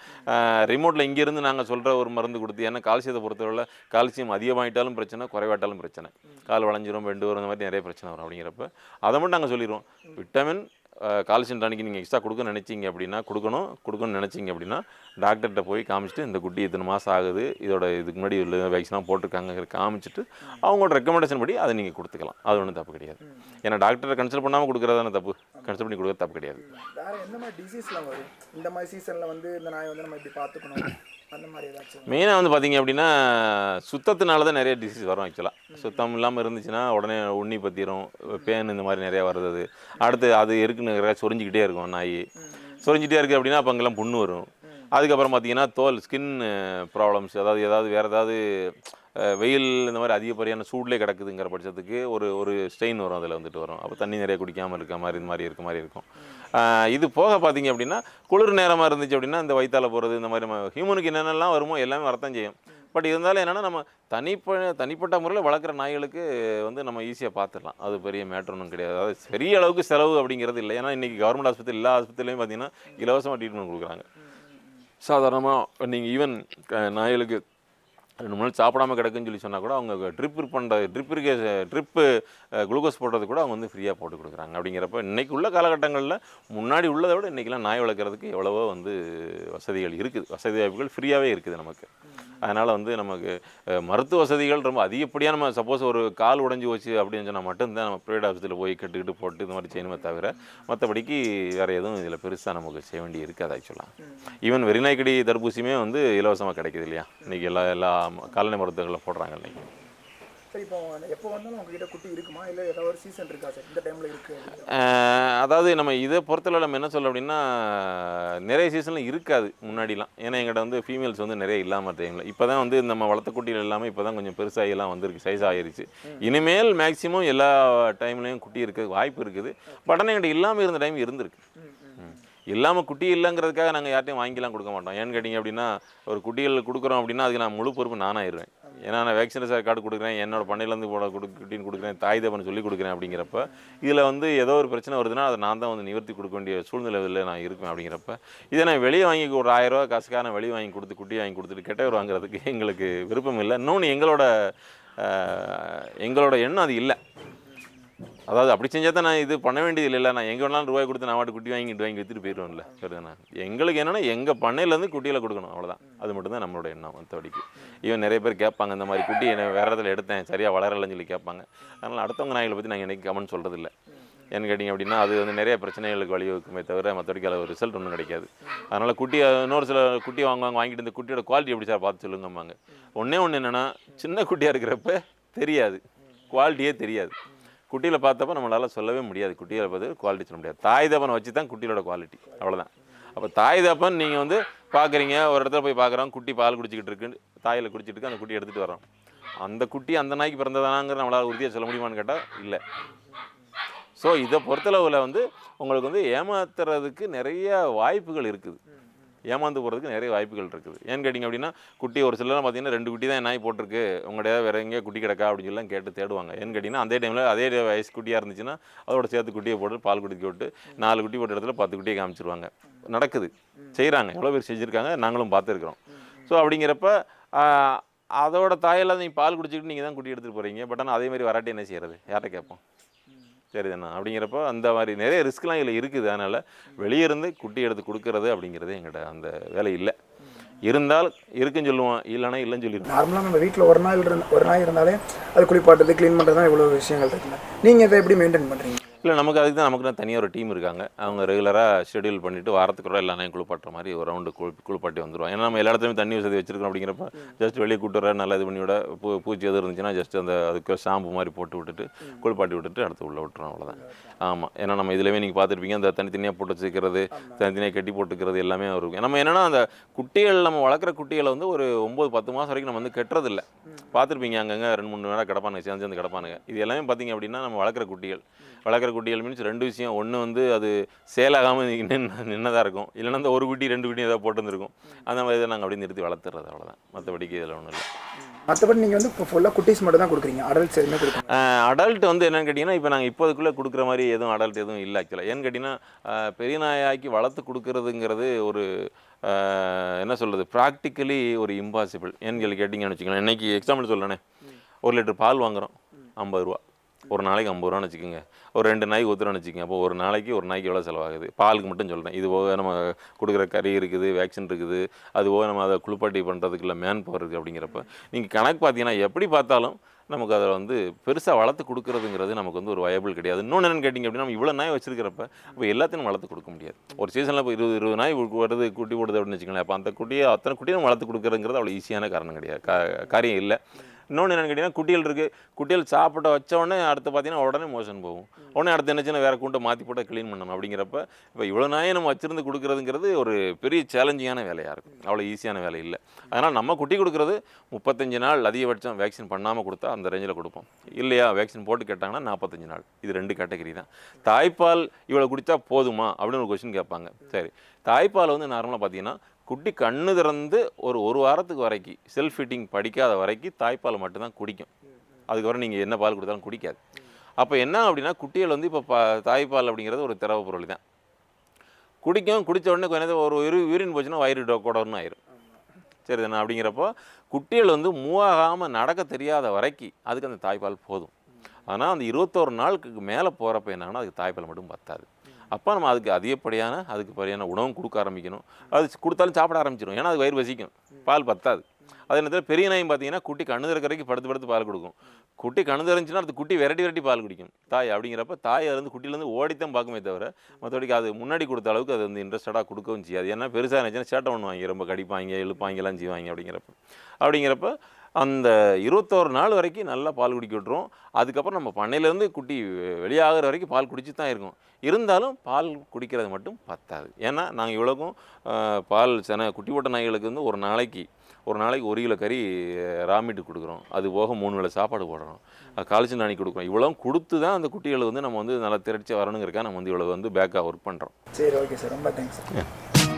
ரிமோட்டில் இங்கேருந்து நாங்கள் சொல்கிற ஒரு மருந்து கொடுத்து, ஏன்னா கால்சியத்தை பொறுத்தவரை கால்சியம் அதிகமாகிட்டாலும் பிரச்சனை, குறைவாட்டாலும் பிரச்சனை, கால் வளைஞ்சிரும், வெண்டு வரும், இந்த மாதிரி நிறைய பிரச்சனை வரும். அப்படிங்கிறப்ப அதை மட்டும் நாங்கள் சொல்லிடுவோம். விட்டமின் கால்சியம் டானிக்கு நீங்கள் எக்ஸ்ட்ரா கொடுக்க நினச்சிங்க அப்படின்னா கொடுக்கணும்னு நினச்சிங்க அப்படின்னா டாக்டர்கிட்ட போய் காமிச்சிட்டு இந்த குட்டி இத்தனை மாதம் ஆகுது, இதோட இதுக்கு முன்னாடி உள்ள வேக்சின்லாம் போட்டிருக்காங்க காமிச்சிட்டு அவங்களோட ரெக்கமெண்டேஷன் படி அதை நீங்கள் கொடுத்துக்கலாம். அது ஒன்றும் தப்பு கிடையாது. ஏன்னா டாக்டரை கன்சல்ட் பண்ணாமல் கொடுக்குறதான தப்பு, கன்சல்ட் பண்ணி கொடுக்குறது தப்பு கிடையாது. வேறு எந்த மாதிரி டிசீஸ்லாம் வரும் இந்த மாதிரி சீசனில் வந்து இந்த நாயை வந்து நம்ம இப்படி பார்த்துக்கணும் அந்த மாதிரி ஏதாச்சும்? மெயினாக வந்து பார்த்திங்க அப்படின்னா சுத்தத்தினால தான் நிறைய டிசீஸ் வரும். ஆக்சுவலாக சுத்தம் இல்லாமல் இருந்துச்சுன்னா உடனே உண்ணி பற்றிடும், பேன் இந்த மாதிரி நிறையா வருது. அடுத்து அது இருக்குன்னு சொரிஞ்சிக்கிட்டே இருக்கும், நாய் சொரிஞ்சிட்டே இருக்குது அப்படின்னா அப்போ அங்கெல்லாம் புண்ணு வரும். அதுக்கப்புறம் பார்த்திங்கன்னா தோல் ஸ்கின் ப்ராப்ளம்ஸ், அதாவது வேறு ஏதாவது வெயில் இந்த மாதிரி அதிகப்படியான சூட்லேயே கிடக்குதுங்கிற பட்சத்துக்கு ஒரு ஸ்ட்ரெயின் வரும், அதில் வந்துட்டு வரும். அப்போ தண்ணி நிறைய குடிக்காமல் இருக்க மாதிரி இந்த மாதிரி இருக்கும். இது போக பார்த்திங்க அப்படின்னா குளிர் நேரமாக இருந்துச்சு அப்படின்னா இந்த வயிற்றால போகிறது, இந்த மாதிரி ஹியூமனுக்கு என்னென்னலாம் வருமோ எல்லாமே வரத்தான் செய்யும். பட் இருந்தாலும் என்னென்னா நம்ம தனிப்பட்ட முறையில் வளர்க்குற நாய்களுக்கு வந்து நம்ம ஈஸியாக பார்த்துடலாம். அது பெரிய மேட்ருன்னு கிடையாது. அதாவது பெரிய அளவுக்கு செலவு அப்படிங்கிறது இல்லை. ஏன்னா இன்றைக்கி கவர்மெண்ட் ஆஸ்பத்திரி எல்லா ஆஸ்பத்திரிலையும் பார்த்திங்கன்னா இலவசமாக ட்ரீட்மெண்ட் கொடுக்குறாங்க. சாதாரணமாக நீங்கள் ஈவன் நாய்களுக்கு 2 நாள் சாப்பிடாம கிடக்குன்னு சொன்னால் கூட அவங்க ட்ரிப்பு குளுக்கோஸ் போடுறது கூட அவங்க வந்து ஃப்ரீயாக போட்டு கொடுக்குறாங்க. அப்படிங்கிறப்ப இன்றைக்கி உள்ள காலகட்டங்களில் முன்னாடி உள்ளதை விட இன்றைக்கெலாம் நாய் வளர்க்குறதுக்கு எவ்வளவோ வந்து வசதிகள் இருக்குது, வசதி வாய்ப்புகள் ஃப்ரீயாகவே இருக்குது நமக்கு. அதனால் வந்து நமக்கு மருத்துவ வசதிகள் ரொம்ப அதிகப்படியாக நம்ம சப்போஸ் ஒரு கால் உடஞ்சி போச்சு அப்படின்னு சொன்னால் மட்டும்தான் நம்ம ப்ரைவேட் ஆஃபீஸில் போய் கட்டுக்கிட்டு போட்டு இந்த மாதிரி செய்யணுமே தவிர மற்றபடிக்கு வேறு எதுவும் இதில் பெருசாக நமக்கு செய்ய வேண்டி இருக்காது. ஆக்சுவலாக ஈவன் வெறிநாய்க்கடி தடுப்பூசியுமே வந்து இலவசமாக கிடைக்கிது இல்லையா? இன்றைக்கி எல்லா கால்நடை மருத்துவங்களில் போடுறாங்க இன்றைக்கி. சரி, இப்போ எப்போ வந்தாலும் உங்ககிட்ட குட்டி இருக்குமா இல்லை ஏதாவது ஒரு சீசன் இருக்கா சார் இந்த டைமில் இருக்குது? அதாவது நம்ம இதை பொறுத்தளவு நம்ம என்ன சொல்ல அப்படின்னா நிறைய சீசனில் இருக்காது முன்னாடிலாம். ஏன்னா எங்கிட்ட வந்து ஃபீமேல்ஸ் வந்து நிறைய இல்லாமல் டைமில் இப்போ தான் வந்து நம்ம வளர்த்த குட்டிகள் எல்லாமே இப்போ தான் கொஞ்சம் பெருசாகலாம் வந்திருக்கு, சைஸ் ஆகிருச்சு. இனிமேல் மேக்ஸிமம் எல்லா டைம்லேயும் குட்டி இருக்குது, வாய்ப்பு இருக்குது. பட் ஆனால் எங்கிட்ட இல்லாமல் இருந்த டைம் இருந்திருக்கு. இல்லாமல் குட்டி இல்லைங்கிறதுக்காக நாங்கள் யார்ட்டையும் வாங்கிலாம் கொடுக்க மாட்டோம். ஏன்னு கேட்டிங்க அப்படின்னா ஒரு குட்டிகள் கொடுக்குறோம் அப்படின்னா அதுக்கு நான் முழு பொறுப்பு நானாகிடுவேன். ஏன்னா நான் வேக்சினேஷன் கார்டு கொடுக்குறேன், என்னோடய பண்ணையிலேருந்து குட்டின்னு கொடுக்குறேன், தாய் தப்பன்னு சொல்லி கொடுக்குறேன். அப்படிங்கிறப்ப இதில் வந்து ஏதோ ஒரு பிரச்சனை வருதுன்னா அதை நான் தான் வந்து நிவர்த்தி கொடுக்க வேண்டிய சூழ்நிலையில் நான் இருப்பேன். அப்படிங்கிறப்ப இதை நான் வெளியே வாங்கி ஒரு 1000 ரூபா காசுக்காக நான் வெளியே வாங்கி கொடுத்து குட்டி வாங்கி கொடுத்துட்டு கெட்டவர் வாங்குறதுக்கு எங்களுக்கு விருப்பம் இல்லை. இன்னொன்று எங்களோட எண்ணம் அது இல்லை. அதாவது அப்படி செஞ்சால் தான் நான் இது பண்ண வேண்டியது இல்லை. நான் எங்கே வேணாலும் ரூபாய் கொடுத்து நான் குட்டி வாங்கி விற்றுட்டு போயிடுவேன்ல. சரிதாண்ணா? எங்களுக்கு என்னென்னா எங்கள் பண்ணையிலேருந்து குட்டியில் கொடுக்கணும், அவ்வளோதான். அது மட்டும்தான் நம்மளோட எண்ணம். மற்றபடிக்கு ஈவன் நிறைய பேர் கேட்பாங்க இந்த மாதிரி குட்டி என்ன வேறு இடத்துல எடுத்தேன் சரியாக வளரலைன்னு சொல்லி கேட்பாங்க. அதனால் அடுத்தவங்க நாய்களை பற்றி நாங்கள் என்றைக்கு கமெண்ட் சொல்கிறதில்ல. ஏன்னு கேட்டிங்க அப்படின்னா அது வந்து நிறைய பிரச்சனைகளுக்கு வழிவகுக்குமே தவிர மற்றபடிக்கு அது ஒரு ரிசல்ட் ஒன்றும் கிடைக்காது. அதனால் இன்னொரு சில குட்டி வாங்கிட்டு இந்த குட்டியோட குவாலிட்டி எப்படி சார் பார்த்து சொல்லுங்கம்பாங்க. ஒன்று என்னென்னா சின்ன குட்டியாக இருக்கிறப்ப தெரியாது, குவாலிட்டியே தெரியாது. குட்டியில் பார்த்தப்ப நம்மளால் சொல்லவே முடியாது, குட்டியில் பார்த்து குவாலிட்டி சொல்ல முடியாது. தாய் தப்பனை வச்சு தான் குட்டியோட குவாலிட்டி, அவ்வளோதான். அப்போ தாய் தப்பன் நீங்கள் வந்து பார்க்குறீங்க, ஒரு இடத்துல போய் பார்க்குறோம், குட்டி பால் குடிச்சிக்கிட்டு இருக்கு, தாயில் குடிச்சிட்டு இருக்கு, அந்த குட்டி எடுத்துகிட்டு வரோம். அந்த குட்டி அந்த நாய்க்கு பிறந்ததானாங்கிற நம்மளால் உறுதியாக சொல்ல முடியுமான்னு கேட்டால் இல்லை. ஸோ இதை பொறுத்தளவில் வந்து உங்களுக்கு வந்து ஏமாத்துறதுக்கு நிறைய வாய்ப்புகள் இருக்குது, ஏமாந்து போகிறதுக்கு நிறைய வாய்ப்புகள் இருக்குது. ஏன்னு கேட்டிங்க அப்படின்னா குட்டி ஒரு சிலர்லாம் பார்த்தீங்கன்னா 2 குட்டி தான் நாய் போட்டிருக்கு, உங்களுடைய வேறு எங்கேயா குட்டி கிடக்கா அப்படின்னு சொல்லலாம் கேட்டு தேடுவாங்க. ஏன்னு கேட்டிங்கன்னா அதே டைமில் அதே வயசு குட்டியாக இருந்துச்சுன்னா அதோட சேர்த்து குட்டியை போட்டு பால் குடிக்க விட்டு 4 குட்டி போட்ட இடத்துல 10 குட்டியை காமிச்சிருவாங்க. நடக்குது, செய்கிறாங்க, எவ்வளோ பேர் செஞ்சுருக்காங்க, நாங்களும் பார்த்துருக்குறோம். ஸோ அப்படிங்கிறப்ப அதோட தாயெல்லாம் நீங்கள் பால் குடிச்சிக்கிட்டு நீங்கள் தான் குட்டி எடுத்துகிட்டு போகிறீங்க. பட் ஆனால் அதே மாதிரி வராட்டி என்ன செய்கிறது, யார்கிட்ட கேட்போம்? சரிதாண்ணா? அப்படிங்கிறப்போ அந்த மாதிரி நிறைய ரிஸ்க்லாம் இதில் இருக்குது. அதனால் வெளியே இருந்து குட்டி எடுத்து கொடுக்கறது அப்படிங்கிறது எங்கிட்ட அந்த வேலை இல்லை. இருந்தால் இருக்குன்னு சொல்லுவோம், இல்லைன்னா இல்லைன்னு சொல்லிடுவோம். நார்மலாக நம்ம வீட்டில் ஒரு நாய் இருந்தாலே அது குளிப்பாட்டுறது க்ளீன் பண்ணுறது தான் இவ்வளோ விஷயங்கள் இருக்குல்ல. நீங்கள் இதை எப்படி மெயின்டைன் பண்ணுறீங்க? இல்லை நமக்கு அதுக்கு தான் நமக்கு தனியாக ஒரு டீம் இருக்காங்க. அவங்க ரெகுலராக ஷெட்யூல் பண்ணிவிட்டு வாரத்துக்கு ஒரு எல்லா நாயும் குளிப்பாட்டுற மாதிரி ஒரு ரவுண்டு குளிப்பாட்டி வந்துடுவோம். ஏன்னா நம்ம எல்லா இடத்துலையும் தண்ணி வசதி வச்சிருக்கோம் அப்படிங்கிறப்ப ஜஸ்ட் வெளியே கூட்டு வர நல்லா இது பண்ணி விட பூச்சி எதுவும் இருந்துச்சுன்னா ஜஸ்ட் அந்த அதுக்கு ஷாம்பு மாதிரி போட்டு விட்டுட்டு குளிப்பாட்டி விட்டுட்டு அடுத்து உள்ளே விட்டுறோம், அவ்வளோதான். ஆமாம், ஏன்னா நம்ம இதுலேயே நீங்கள் பார்த்துருப்பீங்க, அந்த தனித்தனியாக போட்டு வச்சுக்கிறது, தனித்தனியாக கட்டி போட்டுக்கிறது எல்லாமே இருக்கும். நம்ம என்னென்னா அந்த குட்டிகள் நம்ம வளர்க்குற குட்டிகளை வந்து ஒரு 9-10 மாதம் வரைக்கும் நம்ம வந்து கெட்டுறதில்லை. பார்த்துருப்பீங்க அங்கங்கே 2-3 நேரம் கிடப்பானுங்க, சேர்ந்து கிடப்பானுங்க. இது எல்லாமே பார்த்திங்க அப்படின்னா நம்ம வளர்க்குற குட்டிகள் மீன்ஸ் 2 விஷயம். ஒன்று வந்து அது சேலாகாமல் நின்னதாக இருக்கும், இல்லைன்னா அந்த ஒரு குட்டி 2 குட்டி ஏதாவது போட்டுருந்துருக்கும். அந்த மாதிரி இதை நாங்கள் அப்படியே நிறுத்தி வளர்த்துறது, அவ்வளோதான். மற்றபடிக்கு இதில் ஒன்றும் இல்லை. மற்றபடி நீங்கள் வந்து இப்போ ஃபுல்லாக குட்டீஸ் மட்டும் தான் கொடுக்குறீங்க, அடல்ட்ஸ் எதுவுமே கொடுக்குறீங்க? அடல்ட் வந்து என்னென்னு கேட்டிங்கன்னா, இப்போ நாங்கள் இப்போதுக்குள்ளே கொடுக்குற மாதிரி எதுவும் அடல்ட் எதுவும் இல்லை ஆக்சுவலாக. ஏன்னு கேட்டிங்கன்னா, பெரிய நாயாக்கி வளர்த்து கொடுக்குறதுங்கிறது ஒரு என்ன சொல்கிறது, ப்ராக்டிக்கலி ஒரு இம்பாசிபிள். ஏன்னு கேட்டிங்கன்னு வச்சுக்கோங்களேன், இன்றைக்கி எக்ஸாம்பிள் சொல்லணே, 1 லிட்டர் பால் வாங்குகிறோம் 50 ரூபா, ஒரு நாளைக்கு 50 ரூபான்னு வச்சுக்கோங்க. ஒரு 2 நாய்க்கு ஊற்றுறோன்னு வச்சுக்கோங்க. அப்போ ஒரு நாய்க்கு எவ்வளோ செலவாகுது பாலுக்கு மட்டும் சொல்கிறேன். இது போக நம்ம கொடுக்குற கறி இருக்குது, வேக்சின் இருக்குது, அது போக நம்ம அதை குளிப்பாட்டி பண்ணுறதுக்கு இல்லை மேன் பவர் இருக்குது. அப்படிங்கிறப்ப நீங்கள் கணக்கு பார்த்தீங்கன்னா எப்படி பார்த்தாலும் நமக்கு அதை வந்து பெருசாக வளர்த்து கொடுக்குறதுங்கிறது நமக்கு வந்து ஒரு வயபிள் கிடையாது. இன்னொன்று என்னென்னு கேட்டிங்க அப்படின்னா, நம்ம இவ்வளோ நாய் வச்சிருக்கிறப்ப அப்போ எல்லாத்தையும் வளர்த்து கொடுக்க முடியாது. ஒரு சீசனில் இப்போ 20 நாய் வருது, குட்டி போடுது அப்படின்னு வச்சுக்கோங்களேன். அப்போ அந்த அத்தனை குட்டியும் வளர்த்து கொடுக்குறதுங்கிறது அவ்வளோ ஈஸியான காரணம் கிடையாது, காரியம் இல்லை. இன்னொன்று என்னென்னு கேட்டிங்கன்னா, குட்டிகள் இருக்குது, குட்டிகள் சாப்பிட்ட வச்ச உடனே அடுத்து பார்த்தீங்கன்னா உடனே மோஷன் போகும். உடனே அடுத்து என்னச்சுன்னா வேறு கூட்டை மாற்றி போட்டு க்ளீன் பண்ணணும். அப்படிங்கிறப்ப இப்போ இவ்வளோ நாயை நம்ம வச்சிருந்து கொடுக்குறதுங்கிறது ஒரு பெரிய சேலஞ்சிங்கான வேலையாக இருக்கும், அவ்வளோ ஈஸியான வேலை இல்லை. அதனால் நம்ம குட்டி கொடுக்குறது 35 நாள் அதிகபட்சம் வேக்சின் பண்ணாமல் கொடுத்தா அந்த ரேஞ்சில் கொடுப்போம். இல்லையா வேக்சின் போட்டு கேட்டாங்கன்னா 45 நாள். இது 2 கேட்டகரி தான். தாய்ப்பால் இவ்வளோ குடித்தா போதுமா அப்படின்னு ஒரு கொஸ்டின் கேட்பாங்க. சரி, தாய்ப்பால் வந்து நார்மலாக பார்த்தீங்கன்னா குட்டி கண்ணு திறந்து ஒரு வாரத்துக்கு வரைக்கும் செல்ஃப் ஃபீட்டிங் படிக்காத வரைக்கும் தாய்ப்பால் மட்டும்தான் குடிக்கும். அதுக்கப்புறம் நீங்கள் என்ன பால் கொடுத்தாலும் குடிக்காது. அப்போ என்ன அப்படின்னா, குட்டிகள் வந்து இப்போ தாய்ப்பால் அப்படிங்கிறது ஒரு திரவ பொருள் தான். குடித்த உடனே கொஞ்சம் நேரம் ஒரு யூரின் போச்சுன்னா வயிறு கொடர்னு ஆயிரும். சரி தானே? அப்படிங்கிறப்போ குட்டிகள் வந்து மூவ் ஆகாமல் நடக்க தெரியாத வரைக்கும் அதுக்கு அந்த தாய்ப்பால் போதும். ஆனால் அந்த 21 நாளுக்கு மேலே போகிறப்ப என்னன்னா அதுக்கு தாய்ப்பால் மட்டும் பத்தாது. அப்போ நம்ம அதுக்கு அதிகப்படியான உணவும் கொடுக்க ஆரம்பிக்கணும். அது கொடுத்தாலும் சாப்பிட ஆரம்பிச்சிடும், ஏன்னா அது வயிறு வசிக்கும், பால் பத்தாது. அதே நேரத்தில் பெரிய நாயும் பார்த்தீங்கன்னா குட்டி கண்ணு திறக்கிற வரைக்கும் படுத்து பால் கொடுக்கும். குட்டி கண்ணு திறந்துச்சுன்னா அது குட்டி விரட்டி பால் குடிக்கும் தாய். அப்படிங்கிறப்ப தாய் அது வந்து குட்டிலேருந்து ஓடித்தான் பார்க்குமே தவிர மற்றபடிக்கு அது முன்னாடி கொடுத்த அளவுக்கு அது வந்து இன்ட்ரெஸ்டடாக கொடுக்கவும் செய்யாது. ஏன்னா பெருசாக நினச்சின்னா சேட்டை பண்ணுவாங்க, ரொம்ப கடிப்பாங்க, இழுப்பாங்கலாம் செய்வாங்க. அப்படிங்கிறப்ப அந்த 21 நாள் வரைக்கும் நல்லா பால் குடிக்க விட்டுரும். அதுக்கப்புறம் நம்ம பண்ணையிலேருந்து குட்டி வெளியாகிற வரைக்கும் பால் குடிச்சு தான் இருக்கும். இருந்தாலும் பால் குடிக்கிறது மட்டும் பத்தாது. ஏன்னா நாங்கள் இவ்வளோக்கும் பால் குட்டி போட்ட நாய்களுக்கு வந்து ஒரு நாளைக்கு 1 கிலோ கறி ராமிட்டு கொடுக்குறோம். அது போக 3 வேளை சாப்பாடு போடுறோம், கால்சியம் நாணி கொடுக்குறோம். இவ்வளோ கொடுத்து தான் அந்த குட்டிகளை வந்து நம்ம வந்து நல்லா திரட்சி வரணுங்கிறக்காக நம்ம வந்து இவ்வளோ வந்து பேக்காக ஒர்க் பண்ணுறோம். சரி, ஓகே சார், ரொம்ப தேங்க்ஸ் சார்.